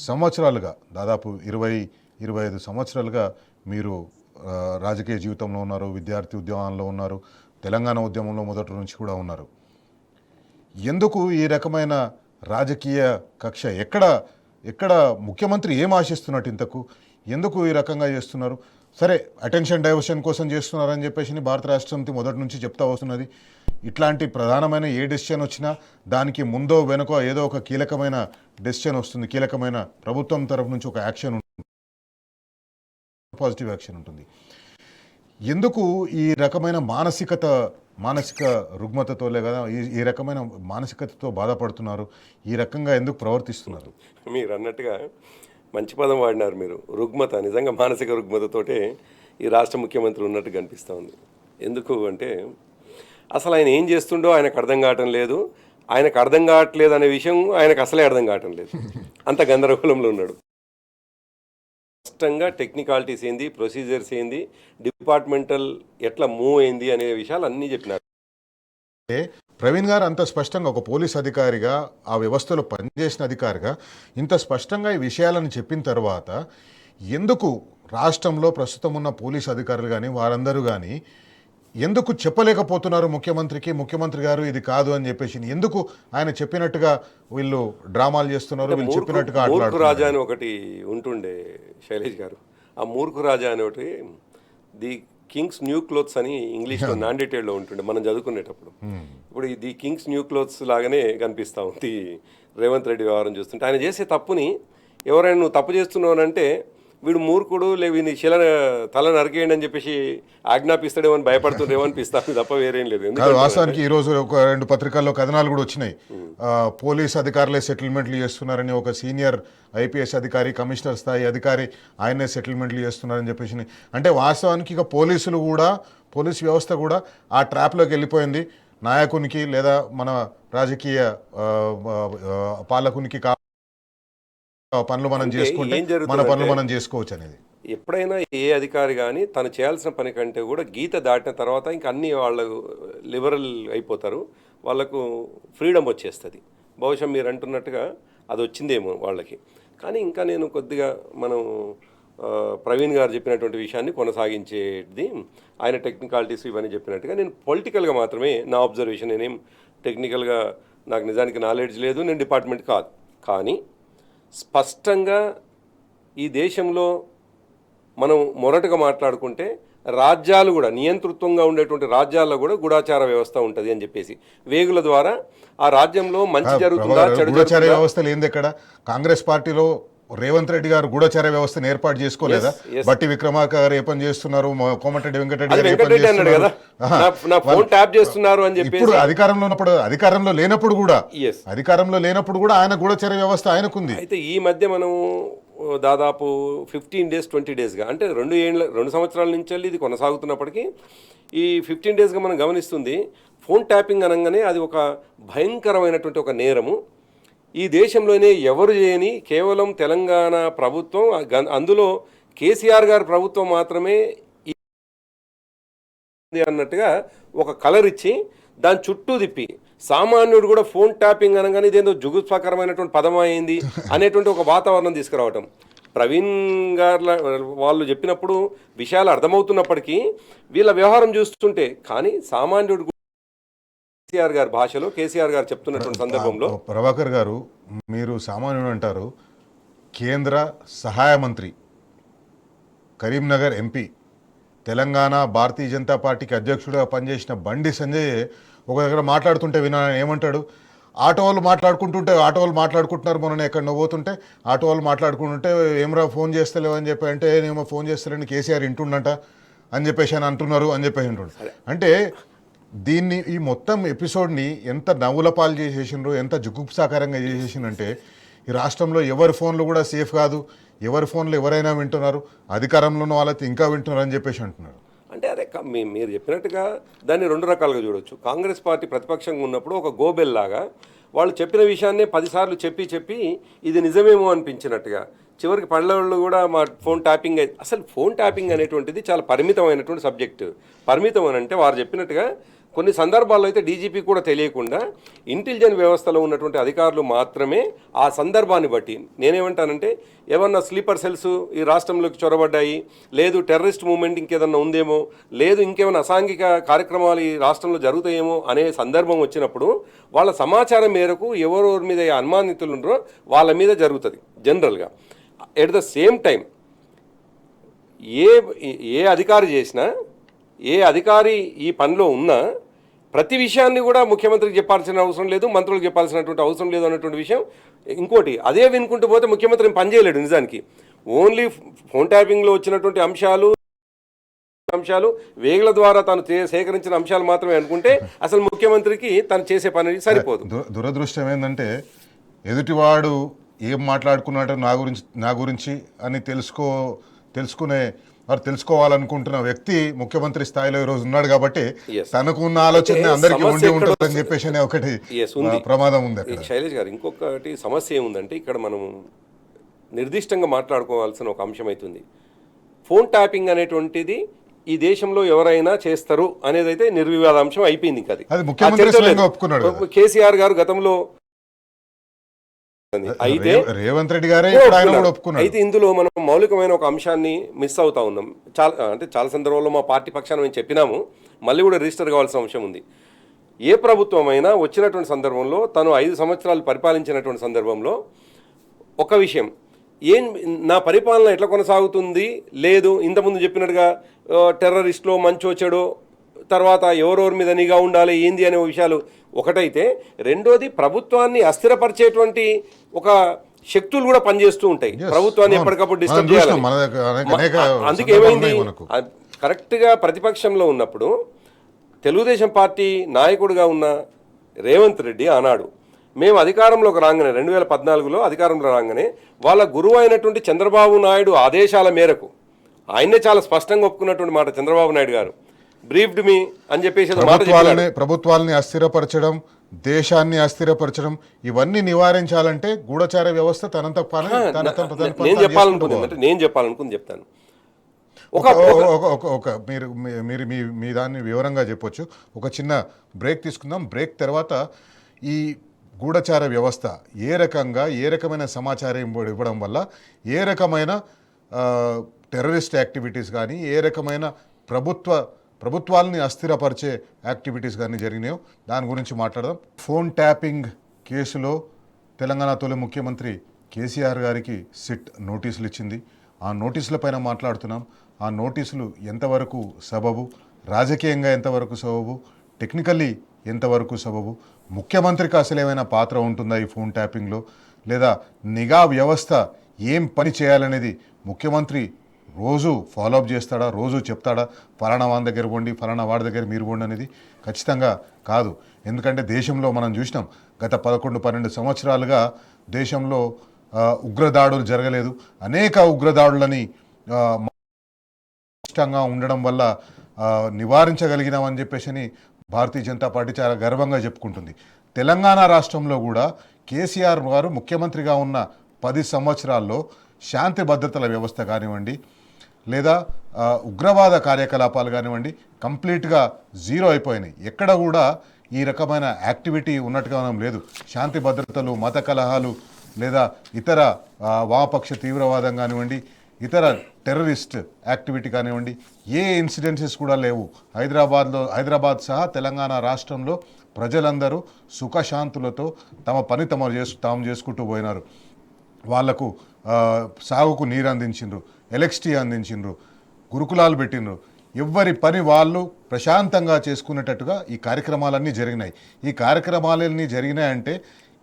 సంవత్సరాలుగా, దాదాపు 20-25 సంవత్సరాలుగా మీరు రాజకీయ జీవితంలో ఉన్నారు, విద్యార్థి ఉద్యమంలో ఉన్నారు, తెలంగాణ ఉద్యమంలో మొదటి నుంచి కూడా ఉన్నారు. ఎందుకు ఈ రకమైన రాజకీయ కక్ష? ఎక్కడ ముఖ్యమంత్రి ఏం ఆశిస్తున్నట్టు ఇంతకు? ఎందుకు ఈ రకంగా చేస్తున్నారు? సరే, అటెన్షన్ డైవర్షన్ కోసం చేస్తున్నారని చెప్పేసి భారత రాష్ట్ర సమితి మొదటి నుంచి చెప్తా వస్తున్నది. ఇట్లాంటి ప్రధానమైన ఏ డెసిషన్ వచ్చినా దానికి ముందో వెనుకో ఏదో ఒక కీలకమైన డెసిషన్ వస్తుంది, కీలకమైన ప్రభుత్వం తరఫు నుంచి ఒక యాక్షన్ ఉంటుంది, పాజిటివ్ యాక్షన్ ఉంటుంది. ఎందుకు ఈ రకమైన మానసిక రుగ్మతతో లేదా ఈ రకమైన మానసికతతో బాధపడుతున్నారు? ఈ రకంగా ఎందుకు ప్రవర్తిస్తున్నారు? మీరు అన్నట్టుగా మంచి పదం వాడినారు మీరు, రుగ్మత. నిజంగా మానసిక రుగ్మతతోటే ఈ రాష్ట్ర ముఖ్యమంత్రి ఉన్నట్టు కనిపిస్తూ ఉంది. ఎందుకు అంటే అసలు ఆయన ఏం చేస్తుండో ఆయనకు అర్థం కావటం లేదు, ఆయనకు అర్థం కావట్లేదు అనే విషయం ఆయనకు అసలే అర్థం కావటం లేదు, అంత గందరగోళంలో ఉన్నాడు. స్పష్టంగా టెక్నికాలిటీస్ ఏంది, ప్రొసీజర్స్ ఏంది, డిపార్ట్మెంటల్ ఎట్లా మూవ్ అయింది అనే విషయాలు అన్నీ చెప్పినారు. ప్రవీణ్ గారు అంత స్పష్టంగా ఒక పోలీస్ అధికారిగా, ఆ వ్యవస్థలో పనిచేసిన అధికారిగా ఇంత స్పష్టంగా ఈ విషయాలను చెప్పిన తర్వాత ఎందుకు రాష్ట్రంలో ప్రస్తుతం ఉన్న పోలీస్ అధికారులు కానీ వారందరూ కానీ ఎందుకు చెప్పలేకపోతున్నారు ముఖ్యమంత్రి గారు ఇది కాదు అని చెప్పేసి? ఎందుకు ఆయన చెప్పినట్టుగా వీళ్ళు డ్రామాలు చేస్తున్నారు, వీళ్ళు చెప్పినట్టుగా మూర్ఖు రాజా అని ఒకటి ఉంటుండే శైలేష్ గారు, ఆ మూర్ఖు రాజా అని ఒకటి ది కింగ్స్ న్యూ క్లోత్స్ అని ఇంగ్లీష్లో నాన్ డీటెయిల్లో ఉంటుండే మనం చదువుకునేటప్పుడు. ఇప్పుడు ది కింగ్స్ న్యూ క్లోత్స్ లాగానే కనిపిస్తూ ఉంది రేవంత్ రెడ్డి వ్యవహారం చూస్తుంటే. ఆయన చేసే తప్పుని ఎవరైనా నువ్వు తప్పు చేస్తున్నావు అంటే వీడు మూర్ఖుడు వీని తల నరికేయండి అని చెప్పేసి ఆజ్ఞాపిస్తాడేమో అని భయపడుతుండేమో అనిపిస్తాను తప్ప వేరేం లేదు. కాదు, వాస్తవానికి ఈరోజు ఒక 2 పత్రికల్లో కథనాలు కూడా వచ్చినాయి. పోలీస్ అధికారులే సెటిల్మెంట్లు చేస్తున్నారని, ఒక సీనియర్ ఐపీఎస్ అధికారి, కమిషనర్ స్థాయి అధికారి ఆయనే సెటిల్మెంట్లు చేస్తున్నారని చెప్పేసి. అంటే వాస్తవానికి ఇక పోలీస్ వ్యవస్థ కూడా ఆ ట్రాప్లోకి వెళ్ళిపోయింది. నాయకునికి లేదా మన రాజకీయ పాలకునికి పనులు మనం చేసుకుంటే మన పనులు మనం చేసుకోవచ్చు అనేది. ఎప్పుడైనా ఏ అధికారి కానీ తను చేయాల్సిన పని కంటే కూడా గీత దాటిన తర్వాత ఇంకా అన్ని వాళ్ళు లిబరల్ అయిపోతారు, వాళ్ళకు ఫ్రీడమ్ వచ్చేస్తుంది. బహుశా మీరు అంటున్నట్టుగా అది వచ్చిందేమో వాళ్ళకి. కానీ ఇంకా నేను కొద్దిగా మనం ప్రవీణ్ గారు చెప్పినటువంటి విషయాన్ని కొనసాగించేది, ఆయన టెక్నికాలిటీస్ ఇవన్నీ చెప్పినట్టుగా నేను పొలిటికల్గా మాత్రమే నా అబ్జర్వేషన్. నేనేం టెక్నికల్గా నాకు నిజానికి నాలెడ్జ్ లేదు, నేను డిపార్ట్మెంట్ కాదు. కానీ స్పష్టంగా ఈ దేశంలో మనం మొరటుగా మాట్లాడుకుంటే రాజ్యాలు కూడా నియంతృత్వంగా ఉండేటువంటి రాజ్యాల్లో కూడా గూఢాచార వ్యవస్థ ఉంటుంది అని చెప్పేసి, వేగుల ద్వారా ఆ రాజ్యంలో మంచి జరుగుతుందా చెడు గూఢచార వ్యవస్థ లేనిది ఎక్కడ? కాంగ్రెస్ పార్టీలో రేవంత్ రెడ్డి గారు గూఢచార వ్యవస్థను ఏర్పాటు చేసుకోలేదా? బట్టి విక్రమార్క గారు ఏ పని చేస్తున్నారు, కోమటిరెడ్డి వెంకటరెడ్డి అన్నాడు కదా, నా ఫోన్ ట్యాప్ చేస్తున్నారు అని చెప్పి. ఇప్పుడు అధికారంలో లేనప్పుడు కూడా ఆయన గూఢచార వ్యవస్థ ఆయనకుంది. అయితే ఈ మధ్య మనం దాదాపు 15 days 20 daysగా, అంటే 2 సంవత్సరాల నుంచి ఇది కొనసాగుతున్నప్పటికీ ఈ 15 daysగా మనం గమనిస్తుంది, ఫోన్ ట్యాపింగ్ అనగానే అది ఒక భయంకరమైనటువంటి ఒక నేరము. ఈ దేశంలోనే ఎవరు చేయని కేవలం తెలంగాణ ప్రభుత్వం, అందులో కేసీఆర్ గారి ప్రభుత్వం మాత్రమే అన్నట్టుగా ఒక కలర్ ఇచ్చి దాని చుట్టూ తిప్పి, సామాన్యుడు కూడా ఫోన్ ట్యాపింగ్ అనగానే ఇదేందో జుగుత్సాకరమైనటువంటి పదం అయింది అనేటువంటి ఒక వాతావరణం తీసుకురావటం. ప్రవీణ్ గారు వాళ్ళు చెప్పినప్పుడు విషయాలు అర్థమవుతున్నప్పటికీ వీళ్ళ వ్యవహారం చూస్తుంటే, కానీ సామాన్యుడు కేసీఆర్ గారి భాషలో కేసీఆర్ గారు చెప్తున్నటువంటి సందర్భంలో. ప్రభాకర్ గారు, మీరు సామాన్యుడు అంటారు, కేంద్ర సహాయ మంత్రి, కరీంనగర్ ఎంపీ, తెలంగాణ భారతీయ జనతా పార్టీకి అధ్యక్షుడిగా పనిచేసిన బండి సంజయ్ ఒక దగ్గర మాట్లాడుతుంటే వినా ఏమంటాడు, ఆటో వాళ్ళు మాట్లాడుకుంటున్నారు, మొన్న ఎక్కడ పోతుంటే ఆటో వాళ్ళు మాట్లాడుకుంటుంటే ఏమరా ఫోన్ చేస్తలేవు అని చెప్పి అంటే, నేమో ఫోన్ చేస్తలేని కేసీఆర్ ఇంటుండంట అని చెప్పేసి అని అంటున్నారు అని చెప్పేసి అంటుండు. అంటే దీన్ని, ఈ మొత్తం ఎపిసోడ్ని ఎంత నవ్వుల పాలు చేసేసిండ్రు, ఎంత జుగుప్సాకరంగా చేసేసిందంటే, ఈ రాష్ట్రంలో ఎవరి ఫోన్లు కూడా సేఫ్ కాదు, ఎవరి ఫోన్లు ఎవరైనా వింటున్నారు, అధికారంలో ఉన్న వాళ్ళైతే ఇంకా వింటున్నారు అని చెప్పేసి అంటున్నారు. అంటే అదే మీరు చెప్పినట్టుగా దాన్ని 2 రకాలుగా చూడొచ్చు. కాంగ్రెస్ పార్టీ ప్రతిపక్షంగా ఉన్నప్పుడు ఒక గోబెల్ లాగా వాళ్ళు చెప్పిన విషయాన్నే 10 సార్లు చెప్పి ఇది నిజమేమో అనిపించినట్టుగా, చివరికి పళ్ళవాళ్ళు కూడా మా ఫోన్ ట్యాపింగ్, అసలు ఫోన్ ట్యాపింగ్ అనేటువంటిది చాలా పరిమితమైనటువంటి సబ్జెక్టు. పరిమితం అని అంటే వారు చెప్పినట్టుగా కొన్ని సందర్భాల్లో అయితే డీజీపీ కూడా తెలియకుండా ఇంటెలిజెన్స్ వ్యవస్థలో ఉన్నటువంటి అధికారులు మాత్రమే ఆ సందర్భాన్ని బట్టి, నేనేమంటానంటే ఏమన్నా స్లీపర్ సెల్స్ ఈ రాష్ట్రంలోకి చొరబడ్డాయి, లేదు టెర్రరిస్ట్ మూవ్మెంట్ ఇంకేదన్నా ఉందేమో, లేదు ఇంకేమైనా అసాంఘిక కార్యక్రమాలు ఈ రాష్ట్రంలో జరుగుతాయేమో అనే సందర్భం వచ్చినప్పుడు వాళ్ళ సమాచారం మేరకు ఎవరెవరి మీద అనుమానితులు ఉన్నారో వాళ్ళ మీద జరుగుతుంది జనరల్గా. ఎట్ ద సేమ్ టైం ఏ అధికారి చేసినా, ఏ అధికారి ఈ పనిలో ఉన్నా ప్రతి విషయాన్ని కూడా ముఖ్యమంత్రికి చెప్పాల్సిన అవసరం లేదు, మంత్రులకు చెప్పాల్సినటువంటి అవసరం లేదు అన్నటువంటి విషయం. ఇంకోటి, అదే వినుకుంటూ పోతే ముఖ్యమంత్రి పని చేయలేడు. నిజానికి ఓన్లీ ఫోన్ ట్యాపింగ్లో వచ్చినటువంటి అంశాలు వేగుల ద్వారా తాను సేకరించిన అంశాలు మాత్రమే అనుకుంటే అసలు ముఖ్యమంత్రికి తను చేసే పని సరిపోదు. దురదృష్టం ఏంటంటే, ఎదుటివాడు ఏం మాట్లాడుకున్నాడో నా గురించి అని తెలుసుకునే వారు తెలుసుకోవాలనుకుంటున్న వ్యక్తి ముఖ్యమంత్రి స్థాయిలో ఈరోజు ఉన్నాడు కాబట్టి తనకు ఉన్న ఆలోచన అందరికీ ఉండి ఉంటుందని చెప్పేసి ఒకటి ప్రమాదం ఉంది. శైలేష్ గారు, ఇంకొకటి సమస్య ఏముందంటే, ఇక్కడ మనం నిర్దిష్టంగా మాట్లాడుకోవాల్సిన ఒక అంశం అవుతుంది. ఫోన్ ట్యాపింగ్ అనేటువంటిది ఈ దేశంలో ఎవరైనా చేస్తారు అనేది అయితే నిర్వివాదాంశం అయిపోయింది. ఇంకా కేసీఆర్ గారు గతంలో అయితే రేవంత్ రెడ్డి గారే ఒప్పుకున్నారు. అయితే ఇందులో మనం మౌలికమైన ఒక అంశాన్ని మిస్ అవుతా ఉన్నాం. చాలా సందర్భాల్లో మా పార్టీ పక్షాన మేము చెప్పినాము, మళ్ళీ కూడా రిజిస్టర్ కావాల్సిన అంశం ఉంది. ఏ ప్రభుత్వం అయినా వచ్చినటువంటి సందర్భంలో, తను 5 సంవత్సరాలు పరిపాలించినటువంటి సందర్భంలో ఒక విషయం, నా పరిపాలన ఎట్లా కొనసాగుతుంది, లేదు ఇంతకుముందు చెప్పినట్టుగా టెర్రరిస్టులో మంచో చెడో, తర్వాత ఎవరెవరి మీద నిఘా ఉండాలి ఏంది అనే విషయాలు ఒకటైతే, రెండోది ప్రభుత్వాన్ని అస్థిరపరిచేటువంటి ఒక శక్తులు కూడా పనిచేస్తూ ఉంటాయి. Yes, ప్రభుత్వాన్ని అవును. ఎప్పటికప్పుడు మనం డిస్టర్బ్ చూసినాం. చేయాలి. మన దగ్గర అనేక అందుకే సందర్భాలు ఏమైంది, ఉన్నాయి మనకు. కరెక్ట్గా ప్రతిపక్షంలో ఉన్నప్పుడు తెలుగుదేశం పార్టీ నాయకుడిగా ఉన్న రేవంత్ రెడ్డి ఆనాడు మేము అధికారంలోకి రాగానే 2014లో అధికారంలో రాగానే వాళ్ళ గురువు అయినటువంటి చంద్రబాబు నాయుడు ఆదేశాల మేరకు ఆయన్నే చాలా స్పష్టంగా ఒప్పుకున్నటువంటి మాట చంద్రబాబు నాయుడు గారు, బ్రీఫ్డ్ మీ అని చెప్పేసి ఏదో మాట చెప్పారు. ప్రభుత్వాలని అస్థిరపరచడం, దేశాన్ని అస్థిరపరచడం, ఇవన్నీ నివారించాలంటే గూఢచార వ్యవస్థ తనంత పని నేను చెప్పాలనుకుంది చెప్తాను. ఒక మీరు మీ దాన్ని వివరంగా చెప్పొచ్చు. ఒక చిన్న బ్రేక్ తీసుకుందాం. బ్రేక్ తర్వాత ఈ గూఢచార వ్యవస్థ ఏ రకమైన సమాచారం ఇవ్వడం వల్ల ఏ రకమైన టెర్రరిస్ట్ యాక్టివిటీస్ కానీ ఏ రకమైన ప్రభుత్వాలని అస్థిరపరిచే యాక్టివిటీస్ కానీ జరిగినాయో దాని గురించి మాట్లాడదాం. ఫోన్ ట్యాపింగ్ కేసులో తెలంగాణ తొలి ముఖ్యమంత్రి కేసీఆర్ గారికి సిట్ నోటీసులు ఇచ్చింది. ఆ నోటీసులపైన మాట్లాడుతున్నాం. ఆ నోటీసులు ఎంతవరకు సబబు, రాజకీయంగా ఎంతవరకు సబబు, టెక్నికల్లీ ఎంతవరకు సబబు, ముఖ్యమంత్రికి అసలు ఏమైనా పాత్ర ఉంటుందా ఈ ఫోన్ ట్యాపింగ్లో, లేదా నిఘా వ్యవస్థ ఏం పని చేయాలనేది ముఖ్యమంత్రి రోజు ఫాలోఅప్ చేస్తాడా, రోజు చెప్తాడా, ఫలానా వాడి దగ్గర పోండి, ఫలానా వాడి దగ్గర మీరు పోండి అనేది ఖచ్చితంగా కాదు. ఎందుకంటే దేశంలో మనం చూసినాం, గత 11-12 సంవత్సరాలుగా దేశంలో ఉగ్రదాడులు జరగలేదు. అనేక ఉగ్రదాడులని ఇష్టంగా ఉండడం వల్ల నివారించగలిగినామని చెప్పేసి భారతీయ జనతా పార్టీ చాలా గర్వంగా చెప్పుకుంటుంది. తెలంగాణ రాష్ట్రంలో కూడా కేసీఆర్ గారు ముఖ్యమంత్రిగా ఉన్న 10 సంవత్సరాల్లో శాంతి భద్రతల వ్యవస్థ కానివ్వండి, లేదా ఉగ్రవాద కార్యకలాపాలు కానివ్వండి, కంప్లీట్గా జీరో అయిపోయినాయి. ఎక్కడ కూడా ఈ రకమైన యాక్టివిటీ ఉన్నట్టుగా మనం లేదు. శాంతి భద్రతలు, మత కలహాలు, లేదా ఇతర వామపక్ష తీవ్రవాదం కానివ్వండి, ఇతర టెర్రరిస్ట్ యాక్టివిటీ కానివ్వండి, ఏ ఇన్సిడెంట్సెస్ కూడా లేవు. హైదరాబాద్ సహా తెలంగాణ రాష్ట్రంలో ప్రజలందరూ సుఖశాంతులతో తమ పని తాము చేసుకుంటూ పోయినారు. వాళ్లకు సాగుకు నీరు అందించిండ్రు, ఎలక్ట్రిసిటీ అందించిండ్రు, గురుకులాలు పెట్టిండ్రు. ఎవ్వరి పని వాళ్ళు ప్రశాంతంగా చేసుకునేటట్టుగా ఈ కార్యక్రమాలన్నీ జరిగినాయి. ఈ కార్యక్రమాలన్నీ జరిగినాయంటే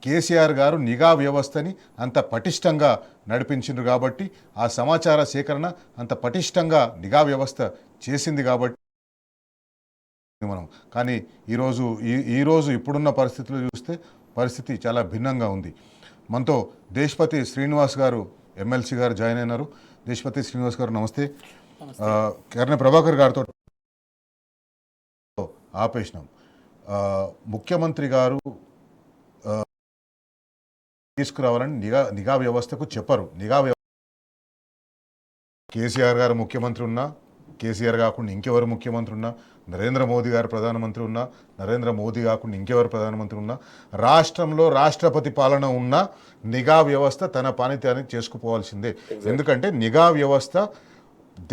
కేసీఆర్ గారు నిఘా వ్యవస్థని అంత పటిష్టంగా నడిపించిండ్రు కాబట్టి, ఆ సమాచార సేకరణ అంత పటిష్టంగా నిఘా వ్యవస్థ చేసింది కాబట్టి మనం. కానీ ఈరోజు ఇప్పుడున్న పరిస్థితులు చూస్తే పరిస్థితి చాలా భిన్నంగా ఉంది. మనతో దేశపతి శ్రీనివాస్ గారు, ఎమ్మెల్సీ గారు జాయిన్ అయినారు. దేశపతి శ్రీనివాస్ గారు నమస్తే. కర్ణ ప్రభాకర్ గారితో ఆపేసినాం. ముఖ్యమంత్రి గారు తీసుకురావాలని నిఘా వ్యవస్థకు చెప్పరు. కేసీఆర్ గారు ముఖ్యమంత్రి ఉన్నా, కేసీఆర్ కాకుండా ఇంకెవరు ముఖ్యమంత్రి ఉన్నా, నరేంద్ర మోదీ గారు ప్రధానమంత్రి ఉన్నా, నరేంద్ర మోదీ కాకుండా ఇంకెవరు ప్రధానమంత్రి ఉన్నా, రాష్ట్రంలో రాష్ట్రపతి పాలన ఉన్నా నిఘా వ్యవస్థ తన పని తాను చేసుకుపోవాల్సిందే. ఎందుకంటే నిఘా వ్యవస్థ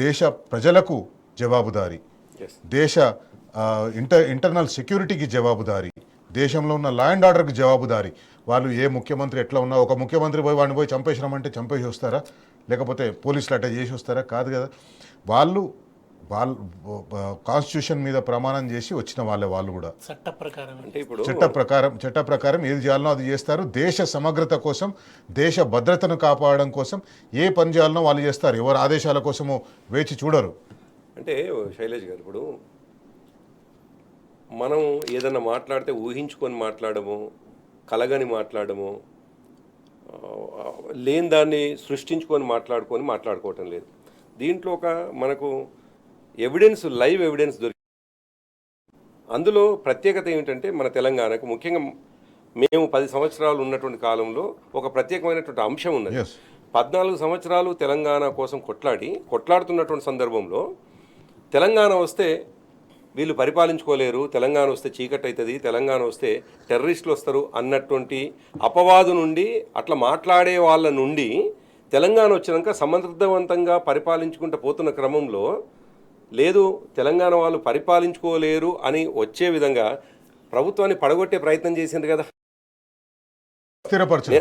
దేశ ప్రజలకు జవాబుదారీ, దేశ ఇంటర్నల్ సెక్యూరిటీకి జవాబుదారీ, దేశంలో ఉన్న లా అండ్ ఆర్డర్కి జవాబుదారీ. వాళ్ళు ఏ ముఖ్యమంత్రి ఎట్లా ఉన్నా, ఒక ముఖ్యమంత్రి వాడిని పోయి చంపేసినామంటే చంపేసి వస్తారా, లేకపోతే పోలీసులు అట్లా చేసి వస్తారా? కాదు కదా. వాళ్ళు కాన్స్టిట్యూషన్ మీద ప్రమాణం చేసి వచ్చిన వాళ్ళు కూడా చట్ట ప్రకారం ఏది చేయాలనో అది చేస్తారు. దేశ సమగ్రత కోసం, దేశ భద్రతను కాపాడడం కోసం ఏ పని చేయాలనో వాళ్ళు చేస్తారు. ఎవరు ఆదేశాల కోసమో వేచి చూడరు. అంటే శైలేష్ గారు, ఇప్పుడు మనం ఏదన్నా మాట్లాడితే ఊహించుకొని మాట్లాడము, కలగని మాట్లాడము, లేని దాన్ని సృష్టించుకొని మాట్లాడుకోవటం లేదు. దీంట్లో ఒక మనకు లైవ్ ఎవిడెన్స్ దొరికి. అందులో ప్రత్యేకత ఏమిటంటే, మన తెలంగాణకు ముఖ్యంగా మేము 10 సంవత్సరాలు ఉన్నటువంటి కాలంలో ఒక ప్రత్యేకమైనటువంటి అంశం ఉన్నది. 14 సంవత్సరాలు తెలంగాణ కోసం కొట్లాడుతున్నటువంటి సందర్భంలో తెలంగాణ వస్తే వీళ్ళు పరిపాలించుకోలేరు, తెలంగాణ వస్తే చీకటి అవుతుంది, తెలంగాణ వస్తే టెర్రరిస్టులు వస్తారు అన్నటువంటి అపవాదు నుండి, అట్లా మాట్లాడే వాళ్ళ నుండి తెలంగాణ వచ్చినాక సమర్థవంతంగా పరిపాలించుకుంటూ పోతున్న క్రమంలో లేదు తెలంగాణ వాళ్ళు పరిపాలించుకోలేరు అని వచ్చే విధంగా ప్రభుత్వాన్ని పడగొట్టే ప్రయత్నం చేసింది కదా.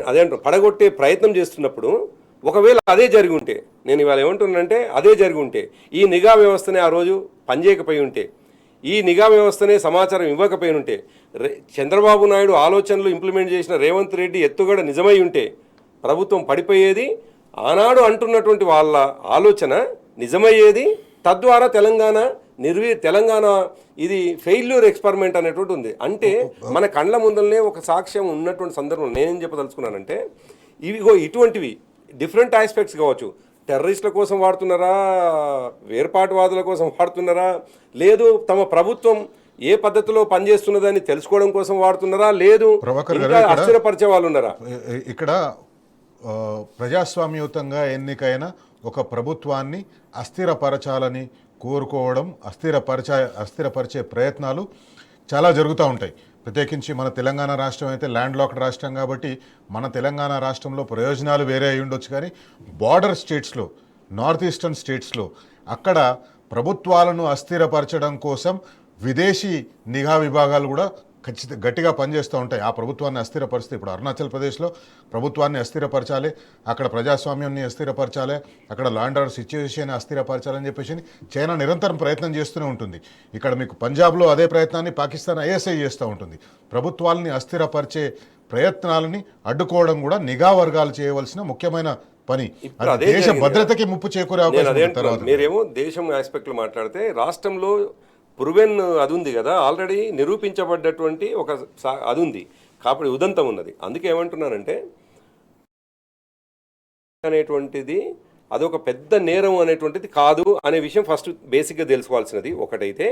అదే అంటారు, పడగొట్టే ప్రయత్నం చేస్తున్నప్పుడు ఒకవేళ అదే జరిగి ఉంటే, నేను ఇవాళ ఏమంటున్నానంటే అదే జరిగి ఉంటే, ఈ నిఘా వ్యవస్థనే ఆ రోజు పనిచేయకపోయి ఉంటే, ఈ నిఘా వ్యవస్థనే సమాచారం ఇవ్వకపోయి ఉంటే, చంద్రబాబు నాయుడు ఆలోచనలు ఇంప్లిమెంట్ చేసిన రేవంత్ రెడ్డి ఎత్తుగడ నిజమై ఉంటే, ప్రభుత్వం పడిపోయేది, ఆనాడు అంటున్నటువంటి వాళ్ళ ఆలోచన నిజమయ్యేది, తద్వారా తెలంగాణ ఇది ఫెయిల్యూర్ ఎక్స్పెరిమెంట్ అనేటువంటి ఉంది. అంటే మన కండ్ల ముందరనే ఒక సాక్ష్యం ఉన్నటువంటి సందర్భంలో నేనేం చెప్పదలుచుకున్నానంటే, ఇవిగో ఇటువంటివి డిఫరెంట్ ఆస్పెక్ట్స్ కావచ్చు. టెర్రరిస్టుల కోసం వాడుతున్నారా, వేర్పాటువాదుల కోసం వాడుతున్నారా, లేదు తమ ప్రభుత్వం ఏ పద్ధతిలో పనిచేస్తున్నదని తెలుసుకోవడం కోసం వాడుతున్నారా, లేదు ఇంకా అస్థిరపరిచే వాళ్ళు ఉన్నారా? ఇక్కడ ప్రజాస్వామ్యయుతంగా ఎన్నికైన ఒక ప్రభుత్వాన్ని అస్థిరపరచాలని కోరుకోవడం, అస్థిరపరిచే ప్రయత్నాలు చాలా జరుగుతూ ఉంటాయి. ప్రత్యేకించి మన తెలంగాణ రాష్ట్రం అయితే ల్యాండ్ లాక్డ్ రాష్ట్రం కాబట్టి మన తెలంగాణ రాష్ట్రంలో ప్రయోజనాలు వేరే అయి ఉండొచ్చు, కానీ బార్డర్ స్టేట్స్లో, నార్త్ ఈస్టర్న్ స్టేట్స్లో అక్కడ ప్రభుత్వాలను అస్థిరపరచడం కోసం విదేశీ నిఘా విభాగాలు కూడా గట్టిగా పనిచేస్తూ ఉంటాయి. ఆ ప్రభుత్వాన్ని అస్థిరపరిస్తే, ఇప్పుడు అరుణాచల్ ప్రదేశ్లో ప్రభుత్వాన్ని అస్థిరపరచాలి, అక్కడ ప్రజాస్వామ్యాన్ని అస్థిరపరచాలి, అక్కడ లా అండ్ ఆర్డర్ సిచ్యువేషన్ అస్థిరపరచాలని చెప్పేసి చైనా నిరంతరం ప్రయత్నం చేస్తూనే ఉంటుంది. ఇక్కడ మీకు పంజాబ్లో అదే ప్రయత్నాన్ని పాకిస్తాన్ ఐఎస్ఐ చేస్తూ ఉంటుంది. ప్రభుత్వాలని అస్థిరపరిచే ప్రయత్నాలని అడ్డుకోవడం కూడా నిఘా వర్గాలు చేయవలసిన ముఖ్యమైన పని. దేశ భద్రతకి ముప్పు చేకూరే అవకాశం. మీరేమో దేశం ఆస్పెక్ట్లో మాట్లాడితే రాష్ట్రంలో ప్రూవెన్ అది ఉంది కదా, ఆల్రెడీ నిరూపించబడ్డటువంటి ఒక అది ఉంది కాబట్టి ఉదంతం ఉన్నది. అందుకే ఏమంటున్నానంటే అనేటువంటిది అదొక పెద్ద నేరం అనేటువంటిది కాదు అనే విషయం ఫస్ట్ బేసిక్గా తెలుసుకోవాల్సినది ఒకటైతే,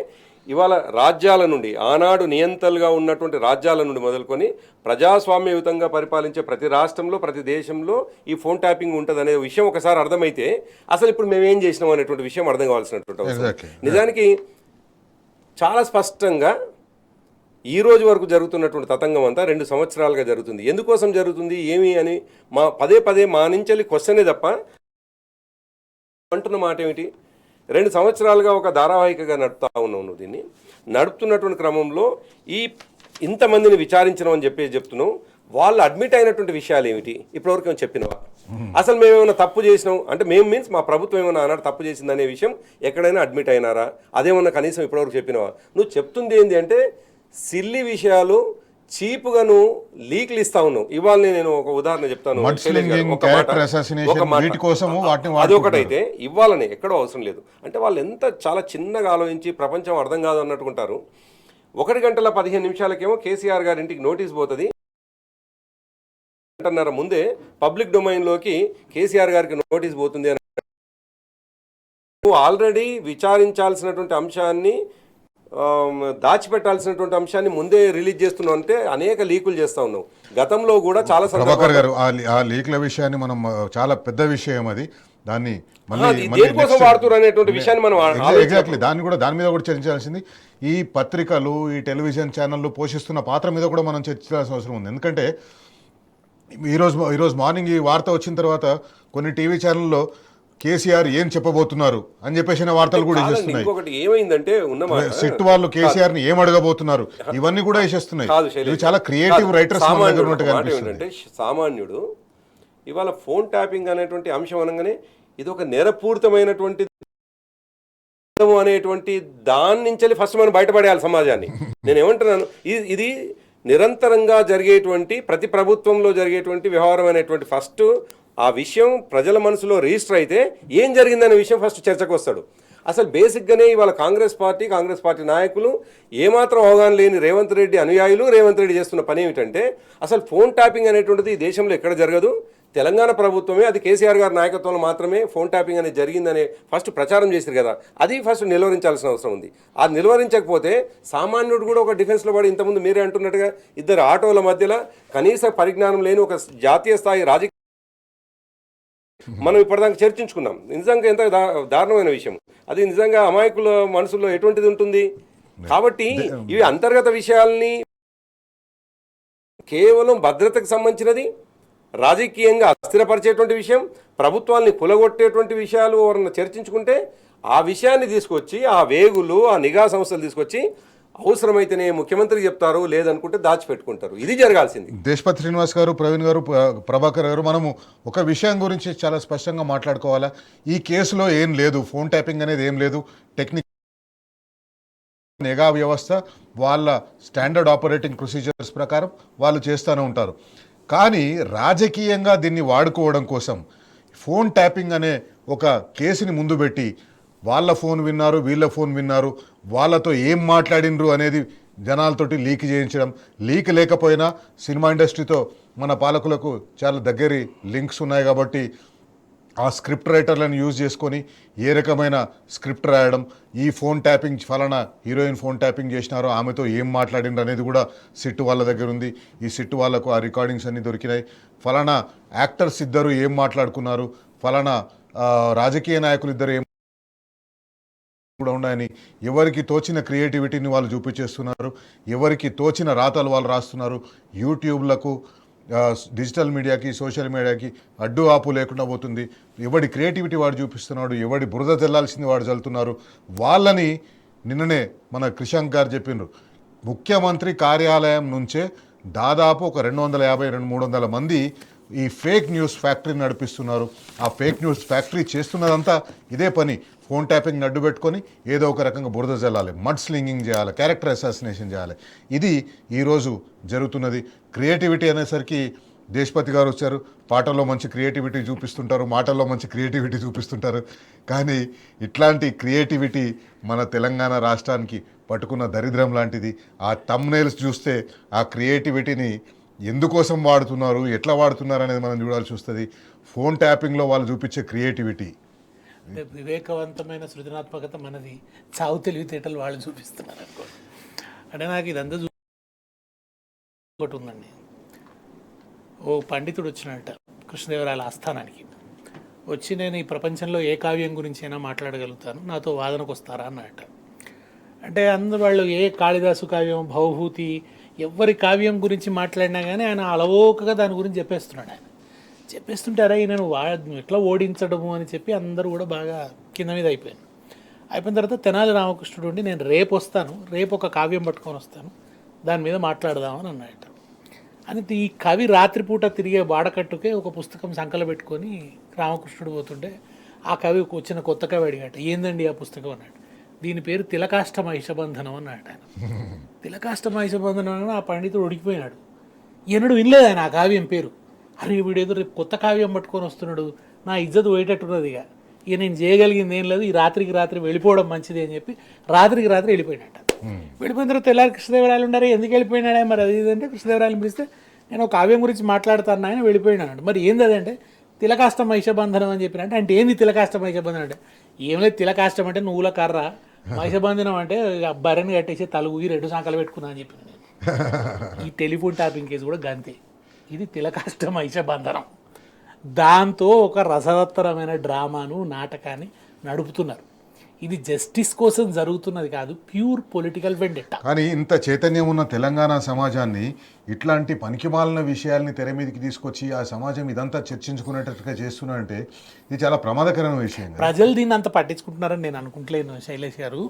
ఇవాళ రాజ్యాల నుండి, ఆనాడు నియంతలుగా ఉన్నటువంటి రాజ్యాల నుండి మొదలుకొని ప్రజాస్వామ్యయుతంగా పరిపాలించే ప్రతి రాష్ట్రంలో, ప్రతి దేశంలో ఈ ఫోన్ ట్యాపింగ్ ఉంటుంది అనే విషయం ఒకసారి అర్థమైతే అసలు ఇప్పుడు మేము ఏం చేసినాం అనేటువంటి విషయం అర్థం కావాల్సినటువంటి అవసరం. నిజానికి చాలా స్పష్టంగా ఈ రోజు వరకు జరుగుతున్నటువంటి తతంగం అంతా 2 సంవత్సరాలుగా జరుగుతుంది. ఎందుకోసం జరుగుతుంది ఏమి అని పదే మా నుంచి క్వశ్చనే తప్ప అంటున్న మాట ఏమిటి? 2 సంవత్సరాలుగా ఒక ధారావాహికగా నడుపుతా ఉన్నావు నువ్వు. దీన్ని నడుపుతున్నటువంటి క్రమంలో ఇంతమందిని విచారించడం అని చెప్తున్నావు. వాళ్ళు అడ్మిట్ అయినటువంటి విషయాలు ఏమిటి ఇప్పటివరకు ఏమైనా చెప్పినవా? అసలు మేము ఏమైనా తప్పు చేసినాం అంటే, మేము మీన్స్ మా ప్రభుత్వం ఏమైనా అన్నాడు తప్పు చేసిందనే విషయం ఎక్కడైనా అడ్మిట్ అయినారా? అదేమన్నా కనీసం ఇప్పటివరకు చెప్పినవా? నువ్వు చెప్తుంది ఏంటి అంటే సిల్లి విషయాలు, చీపుగా నువ్వు లీక్లు ఇస్తా ఉన్నావు. ఇవాళ నేను ఒక ఉదాహరణ చెప్తాను. అదొకటైతే ఇవ్వాలని ఎక్కడో అవసరం లేదు. అంటే వాళ్ళు ఎంత చాలా చిన్నగా ఆలోచించి ప్రపంచం అర్థం కాదు అన్నట్టుకుంటారు. 1:15 కేసీఆర్ గారి ఇంటికి నోటీస్ పోతుంది అంటున్నారు. ముందే పబ్లిక్ డొమైన్లోకి కేసీఆర్ గారికి నోటీస్ పోతుంది అని నువ్వు ఆల్రెడీ విచారించాల్సినటువంటి అంశాన్ని, దాచిపెట్టాల్సినటువంటి అంశాన్ని ముందే రిలీజ్ చేస్తున్నావు. అంటే అనేక లీకులు చేస్తా ఉన్నావు. గతంలో కూడా చాలా గారు ఆ లీకుల విషయాన్ని మనం చాలా పెద్ద విషయం, అది దాన్ని వాడుతున్నారు విషయాన్ని మనం ఎగ్జాక్ట్లీ దాని మీద కూడా చర్చించాల్సింది. ఈ పత్రికలు, ఈ టెలివిజన్ ఛానళ్ళు పోషిస్తున్న పాత్ర మీద కూడా మనం చర్చించాల్సిన అవసరం ఉంది. ఎందుకంటే ఈరోజు మార్నింగ్ ఈ వార్త వచ్చిన తర్వాత కొన్ని టీవీ ఛానల్లో కేసీఆర్ ఏం చెప్పబోతున్నారు అని చెప్పేసి వార్తలు కూడా వేసేస్తున్నాయి. ఏమైందంటే సిట్ వాళ్ళు కేసీఆర్ ని ఏం అడగబోతున్నారు ఇవన్నీ కూడా వేసేస్తున్నాయి. ఇవి చాలా క్రియేటివ్ రైటర్స్ ఏంటంటే సామాన్యుడు ఇవాళ ఫోన్ ట్యాపింగ్ అనేటువంటి అంశం అనగానే ఇది ఒక నేరపూరితమైనటువంటి అనేటువంటి దాని నుంచి ఫస్ట్ మనం బయటపడేయాలి సమాజాన్ని. నేను ఏమంటున్నాను, ఇది నిరంతరంగా జరిగేటువంటి ప్రతి ప్రభుత్వంలో జరిగేటువంటి వ్యవహారం అనేటువంటి ఫస్ట్ ఆ విషయం ప్రజల మనసులో రిజిస్టర్ అయితే ఏం జరిగిందనే విషయం ఫస్ట్ చర్చకు వస్తాడు. అసలు బేసిక్గానే ఇవాళ కాంగ్రెస్ పార్టీ నాయకులు ఏమాత్రం అవగాహన లేని రేవంత్ రెడ్డి అనుయాయులు, రేవంత్ రెడ్డి చేస్తున్న పని ఏమిటంటే అసలు ఫోన్ ట్యాపింగ్ అనేటువంటిది ఈ దేశంలో ఎక్కడ జరగదు, తెలంగాణ ప్రభుత్వమే, అది కేసీఆర్ గారి నాయకత్వంలో మాత్రమే ఫోన్ ట్యాపింగ్ అనేది జరిగిందనే ఫస్ట్ ప్రచారం చేశారు కదా, అది ఫస్ట్ నిలువరించాల్సిన అవసరం ఉంది. అది నిలువరించకపోతే సామాన్యుడు కూడా ఒక డిఫెన్స్లో పడి, ఇంతకుముందు మీరే అంటున్నట్టుగా 2 ఆటోల మధ్యలో కనీస పరిజ్ఞానం లేని ఒక జాతీయ స్థాయి రాజకీయ మనం ఇప్పటిదాకా చర్చించుకున్నాం. నిజంగా ఎంత దారుణమైన విషయం అది. నిజంగా అమాయకుల మనసులో ఎటువంటిది ఉంటుంది. కాబట్టి ఇవి అంతర్గత విషయాల్ని కేవలం భద్రతకు సంబంధించినది, రాజకీయంగా అస్థిరపరిచేటువంటి విషయం, ప్రభుత్వాన్ని కులగొట్టేటువంటి విషయాలు ఎవరన్నా చర్చించుకుంటే ఆ విషయాన్ని తీసుకొచ్చి ఆ వేగులు, ఆ నిఘా సంస్థలు తీసుకొచ్చి అవసరమైతేనే ముఖ్యమంత్రికి చెప్తారు, లేదనుకుంటే దాచిపెట్టుకుంటారు. ఇది జరగాల్సింది. దేశపతి శ్రీనివాస్ గారు, ప్రవీణ్ గారు, ప్రభాకర్ గారు, మనము ఒక విషయం గురించి చాలా స్పష్టంగా మాట్లాడుకోవాలా. ఈ కేసులో ఏం లేదు, ఫోన్ ట్యాపింగ్ అనేది ఏం లేదు. టెక్నిక్ నిఘా వ్యవస్థ వాళ్ళ స్టాండర్డ్ ఆపరేటింగ్ ప్రొసీజర్స్ ప్రకారం వాళ్ళు చేస్తూనే ఉంటారు. కానీ రాజకీయంగా దీన్ని వాడుకోవడం కోసం ఫోన్ ట్యాపింగ్ అనే ఒక కేసుని ముందు పెట్టి వాళ్ళ ఫోన్ విన్నారు, వీళ్ళ ఫోన్ విన్నారు, వాళ్ళతో ఏం మాట్లాడినరు అనేది జనాలతోటి లీక్ చేయించడం. లీక్ లేకపోయినా సినిమా ఇండస్ట్రీతో మన పాలకులకు చాలా దగ్గరి లింక్స్ ఉన్నాయి కాబట్టి ఆ స్క్రిప్ట్ రైటర్లను యూజ్ చేసుకొని ఏ రకమైన స్క్రిప్ట్ రాయడం, ఈ ఫోన్ ట్యాపింగ్ ఫలానా హీరోయిన్ ఫోన్ ట్యాపింగ్ చేసినారో ఆమెతో ఏం మాట్లాడిండ్రు అనేది కూడా సిట్ వాళ్ళ దగ్గర ఉంది. ఈ సిట్ వాళ్ళకు ఆ రికార్డింగ్స్ అన్నీ దొరికినాయి. ఫలానా యాక్టర్స్ ఇద్దరు ఏం మాట్లాడుకున్నారు, ఫలానా రాజకీయ నాయకులు ఇద్దరు ఏం కూడా ఉన్నాయని ఎవరికి తోచిన క్రియేటివిటీని వాళ్ళు చూపించేస్తున్నారు, ఎవరికి తోచిన రాతలు వాళ్ళు రాస్తున్నారు. యూట్యూబ్లకు, డిజిటల్ మీడియాకి, సోషల్ మీడియాకి అడ్డు ఆపు లేకుండా పోతుంది. ఎవడి క్రియేటివిటీ వాడు చూపిస్తున్నాడు, ఎవడి బురద తెల్లాల్సింది వాడు చల్లుతున్నారు. వాళ్ళని నిన్ననే మన క్రిషాంక్ గారు చెప్పిండ్రు, ముఖ్యమంత్రి కార్యాలయం నుంచే దాదాపు ఒక 250-300 మంది ఈ ఫేక్ న్యూస్ ఫ్యాక్టరీని నడిపిస్తున్నారు. ఆ ఫేక్ న్యూస్ ఫ్యాక్టరీ చేస్తున్నదంతా ఇదే పని. ఫోన్ ట్యాపింగ్ అడ్డు పెట్టుకొని ఏదో ఒక రకంగా బురద జల్లాలి, మడ్ స్లింగింగ్ చేయాలి, క్యారెక్టర్ అసాసినేషన్ చేయాలి. ఇది ఈరోజు జరుగుతున్నది. క్రియేటివిటీ అనేసరికి దేశపతి గారు వచ్చారు, పాటల్లో మంచి క్రియేటివిటీ చూపిస్తుంటారు, మాటల్లో మంచి క్రియేటివిటీ చూపిస్తుంటారు. కానీ ఇట్లాంటి క్రియేటివిటీ మన తెలంగాణ రాష్ట్రానికి పట్టుకున్న దరిద్రం లాంటిది. ఆ థంబ్నెయిల్స్ చూస్తే ఆ క్రియేటివిటీని ఎందుకోసం వాడుతున్నారు, ఎట్లా వాడుతున్నారు అనేది మనం చూడాల్సి వస్తుంది. ఫోన్ ట్యాపింగ్లో వాళ్ళు చూపించే క్రియేటివిటీ, వివేకవంతమైన సృజనాత్మకత మనది, చావు తెలివితేటలు వాళ్ళు చూపిస్తున్నారు అనుకో. అంటే నాకు ఇదంతా ఒకటి ఉందండి. ఓ పండితుడు వచ్చినట్ట కృష్ణదేవరాయల ఆస్థానానికి వచ్చి, నేను ఈ ప్రపంచంలో ఏ కావ్యం గురించి అయినా మాట్లాడగలుగుతాను, నాతో వాదనకు వస్తారా అన్నట్ట. అంటే అందరు వాళ్ళు ఏ కాళిదాసు కావ్యం, భవభూతి, ఎవరి కావ్యం గురించి మాట్లాడినా కానీ ఆయన అలవోకగా దాని గురించి చెప్పేస్తున్నాడు. ఆయన చెప్పేస్తుంటారా ఈయనను ఎట్లా ఓడించడము అని చెప్పి అందరూ కూడా బాగా కింద మీద అయిపోయాను. అయిపోయిన తర్వాత తెనాలి రామకృష్ణుడు ఉండి, నేను రేపు వస్తాను, రేపు ఒక కావ్యం పట్టుకొని వస్తాను, దాని మీద మాట్లాడదామని అన్నట్టు. అని ఈ కవి రాత్రిపూట తిరిగే వాడకట్టుకే ఒక పుస్తకం సంకల పెట్టుకొని రామకృష్ణుడు పోతుంటే ఆ కవి వచ్చిన కొత్త కవి అడిగాట, ఏందండి ఆ పుస్తకం అన్నాడు. దీని పేరు తిలకాష్ట మహిషబంధనం అన్నాడు ఆయన. తిలకాష్ట మహిషబంధనం అని ఆ పండితుడు ఉడికిపోయినాడు. ఎన్నడూ వినలేదు ఆయన ఆ కావ్యం పేరు. అరే వీడేదో రేపు కొత్త కావ్యం పట్టుకొని వస్తున్నాడు, నా ఇజ్జత్ పోయేటట్టున్నది, ఇక నేను చేయగలిగింది ఏం లేదు, ఈ రాత్రికి రాత్రి వెళ్ళిపోవడం మంచిది అని చెప్పి రాత్రికి రాత్రి వెళ్ళిపోయినట్ట. వెళ్ళిపోయిన తర్వాత తెల్లారి కృష్ణదేవరాయలు ఉండారు, ఎందుకు వెళ్ళిపోయినాడే మరి అది ఇదంటే, కృష్ణదేవరాయలు పిలిస్తే నేను ఒక కావ్యం గురించి మాట్లాడుతాను ఆయన వెళ్ళిపోయినాడు. మరి ఏంది అదంటే తిలకాష్ట మహిషబంధనం అని చెప్పినట్టే. అంటే ఏంది తిలకాష్ట మహిషబంధనం అంటే, ఏం లేదు, తిలకాష్టం అంటే నువ్వుల కర్ర, మహిషబంధనం అంటే బర్రెని కట్టేసి తలుగుగి 2 సంకలు పెట్టుకున్నా అని చెప్పిన నేను. ఈ టెలిఫోన్ ట్యాపింగ్ కేసు కూడా గంతే. ఇది తిలకాష్ట మహిషబంధనం. దాంతో ఒక రసవత్తరమైన డ్రామాను, నాటకాన్ని నడుపుతున్నారు. ఇది జస్టిస్ కోసం జరుగుతున్నది కాదు, ప్యూర్ పొలిటికల్ వెండెట్టా. కానీ ఇంత చైతన్యం ఉన్న తెలంగాణ సమాజాన్ని ఇట్లాంటి పనికిమాలిన విషయాల్ని తెర మీదకి తీసుకొచ్చి ఆ సమాజం ఇదంతా చర్చించుకునేటట్టుగా చేస్తున్నారంటే ఇది చాలా ప్రమాదకరమైన విషయం. ప్రజలు దీన్ని అంత పట్టించుకుంటున్నారని నేను అనుకుంటలేను శైలేష్ గారు.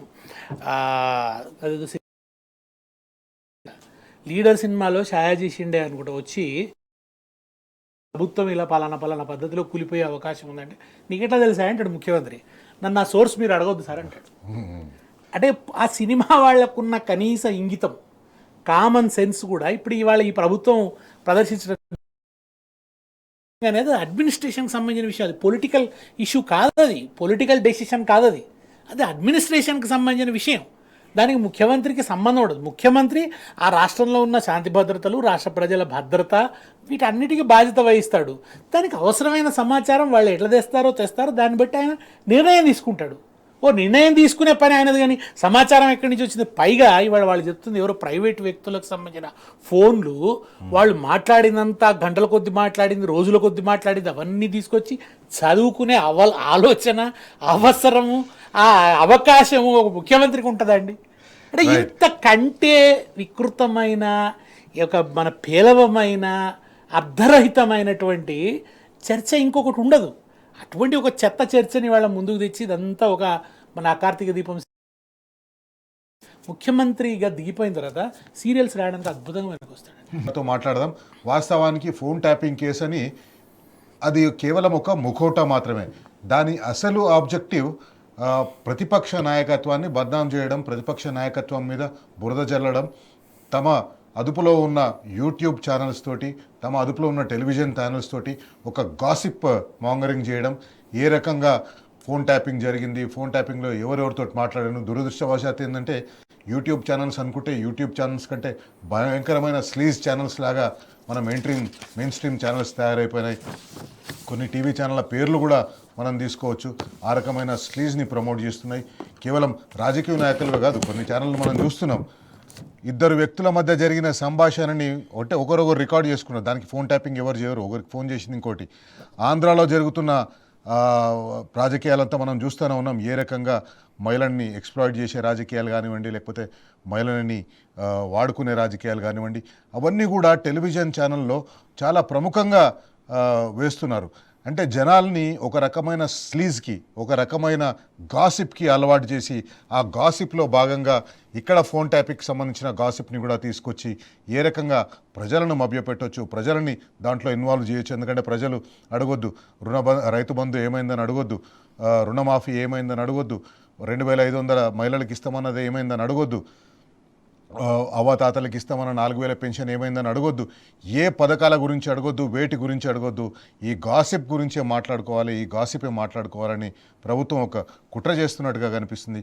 అదేదో లీడర్ సినిమాలో షాయాజీ షిండే అనుకుంటా వచ్చి, ప్రభుత్వం ఇలా పలానా పద్ధతిలో కూలిపోయే అవకాశం ఉందంటే నీకెట్లా తెలుసా అంటాడు ముఖ్యమంత్రి. నన్ను ఆ సోర్స్ మీరు అడగొద్దు సార్ అంటాడు. అంటే ఆ సినిమా వాళ్ళకున్న కనీస ఇంగితం, కామన్ సెన్స్ కూడా ఇప్పుడు ఇవాళ ఈ ప్రభుత్వం ప్రదర్శించడం అనేది అడ్మినిస్ట్రేషన్కి సంబంధించిన విషయం. అది పొలిటికల్ ఇష్యూ కాదు, అది పొలిటికల్ డెసిషన్ కాదు, అది అడ్మినిస్ట్రేషన్కి సంబంధించిన విషయం. దానికి ముఖ్యమంత్రికి సంబంధం ఉండదు. ముఖ్యమంత్రి ఆ రాష్ట్రంలో ఉన్న శాంతి భద్రతలు, రాష్ట్ర ప్రజల భద్రత, వీటన్నిటికీ బాధ్యత వహిస్తాడు. దానికి అవసరమైన సమాచారం వాళ్ళు ఎట్లా తెస్తారో దాన్ని బట్టి ఆయన నిర్ణయం తీసుకుంటాడు. నిర్ణయం తీసుకునే పని ఆయనది, కానీ సమాచారం ఎక్కడి నుంచి వచ్చింది. పైగా ఇవాళ వాళ్ళు చెప్తుంది, ఎవరో ప్రైవేట్ వ్యక్తులకు సంబంధించిన ఫోన్లు, వాళ్ళు మాట్లాడినంత గంటల కొద్ది మాట్లాడింది, రోజుల కొద్ది మాట్లాడింది, అవన్నీ తీసుకొచ్చి చదువుకునే ఆలోచన, అవసరము, ఆ అవకాశము ఒక ముఖ్యమంత్రికి ఉంటుందండి. అంటే ఇంత కంటే వికృతమైన, మన పేలవమైన, అర్ధరహితమైనటువంటి చర్చ ఇంకొకటి ఉండదు. అటువంటి ఒక చెత్త చర్చని వాళ్ళ ముందుకు తెచ్చి ఇదంతా ఒక మన కార్తీక దీపం ముఖ్యమంత్రిగా దిగిపోయిన తర్వాత సీరియల్స్ రాయడానికి అద్భుతంగా వెనక్కి వస్తాడు. మాట్లాడదాం. వాస్తవానికి ఫోన్ ట్యాపింగ్ కేసు అని అది కేవలం ఒక ముఖోటా మాత్రమే. దాని అసలు ఆబ్జెక్టివ్ ప్రతిపక్ష నాయకత్వాన్ని బద్నాం చేయడం, ప్రతిపక్ష నాయకత్వం మీద బురద జల్లడం, తమ అదుపులో ఉన్న యూట్యూబ్ ఛానల్స్ తోటి, తమ అదుపులో ఉన్న టెలివిజన్ ఛానల్స్ తోటి ఒక గాసిప్ మాంగరింగ్ చేయడం, ఏ రకంగా ఫోన్ ట్యాపింగ్ జరిగింది, ఫోన్ ట్యాపింగ్లో ఎవరెవరితో మాట్లాడాను. దురదృష్టవశాత్తు ఏంటంటే యూట్యూబ్ ఛానల్స్ అనుకుంటే యూట్యూబ్ ఛానల్స్ కంటే భయంకరమైన స్లీజ్ ఛానల్స్ లాగా మన మెయిన్ స్ట్రీమ్ ఛానల్స్ తయారైపోయినాయి. కొన్ని టీవీ ఛానళ్ళ పేర్లు కూడా మనం తీసుకోవచ్చు. ఆ రకమైన స్లీజ్ని ప్రమోట్ చేస్తున్నాయి. కేవలం రాజకీయ నాయకులుగా కాదు, కొన్ని ఛానళ్ళు మనం చూస్తున్నాం. ఇద్దరు వ్యక్తుల మధ్య జరిగిన సంభాషణని ఒకరొకరు రికార్డ్ చేసుకున్నారు. దానికి ఫోన్ ట్యాపింగ్ ఎవరు చేయరు, ఒకరికి ఫోన్ చేసింది ఇంకోటి. ఆంధ్రాలో జరుగుతున్న రాజకీయాలంతా మనం చూస్తూనే ఉన్నాం. ఏ రకంగా మహిళల్ని ఎక్స్ప్లాయిట్ చేసే రాజకీయాలు కానివ్వండి, లేకపోతే మహిళలని వాడుకునే రాజకీయాలు కానివ్వండి, అవన్నీ కూడా టెలివిజన్ ఛానల్లో చాలా ప్రముఖంగా వేస్తున్నారు. అంటే జనాల్ని ఒక రకమైన స్లీజ్కి, ఒక రకమైన గాసిప్కి అలవాటు చేసి, ఆ గాసిప్లో భాగంగా ఇక్కడ ఫోన్ ట్యాపింగ్కి సంబంధించిన గాసిప్ని కూడా తీసుకొచ్చి ఏ రకంగా ప్రజలను మభ్యపెట్టవచ్చు, ప్రజలని దాంట్లో ఇన్వాల్వ్ చేయొచ్చు. ఎందుకంటే ప్రజలు అడగొద్దు, రైతు బంధు ఏమైందని అడగొద్దు, రుణమాఫీ ఏమైందని అడగొద్దు, 2500 మహిళలకు ఇస్తామన్నది ఏమైందని అడగొద్దు, అవ్వాతాతలకు ఇస్తామన్న 4000 పెన్షన్ ఏమైందని అడగొద్దు, ఏ పథకాల గురించి అడగొద్దు, వేటి గురించి అడగొద్దు. ఈ గాసిప్ గురించే మాట్లాడుకోవాలి, ఈ గాసిపే మాట్లాడుకోవాలని ప్రభుత్వం ఒక కుట్ర చేస్తున్నట్టుగా కనిపిస్తుంది.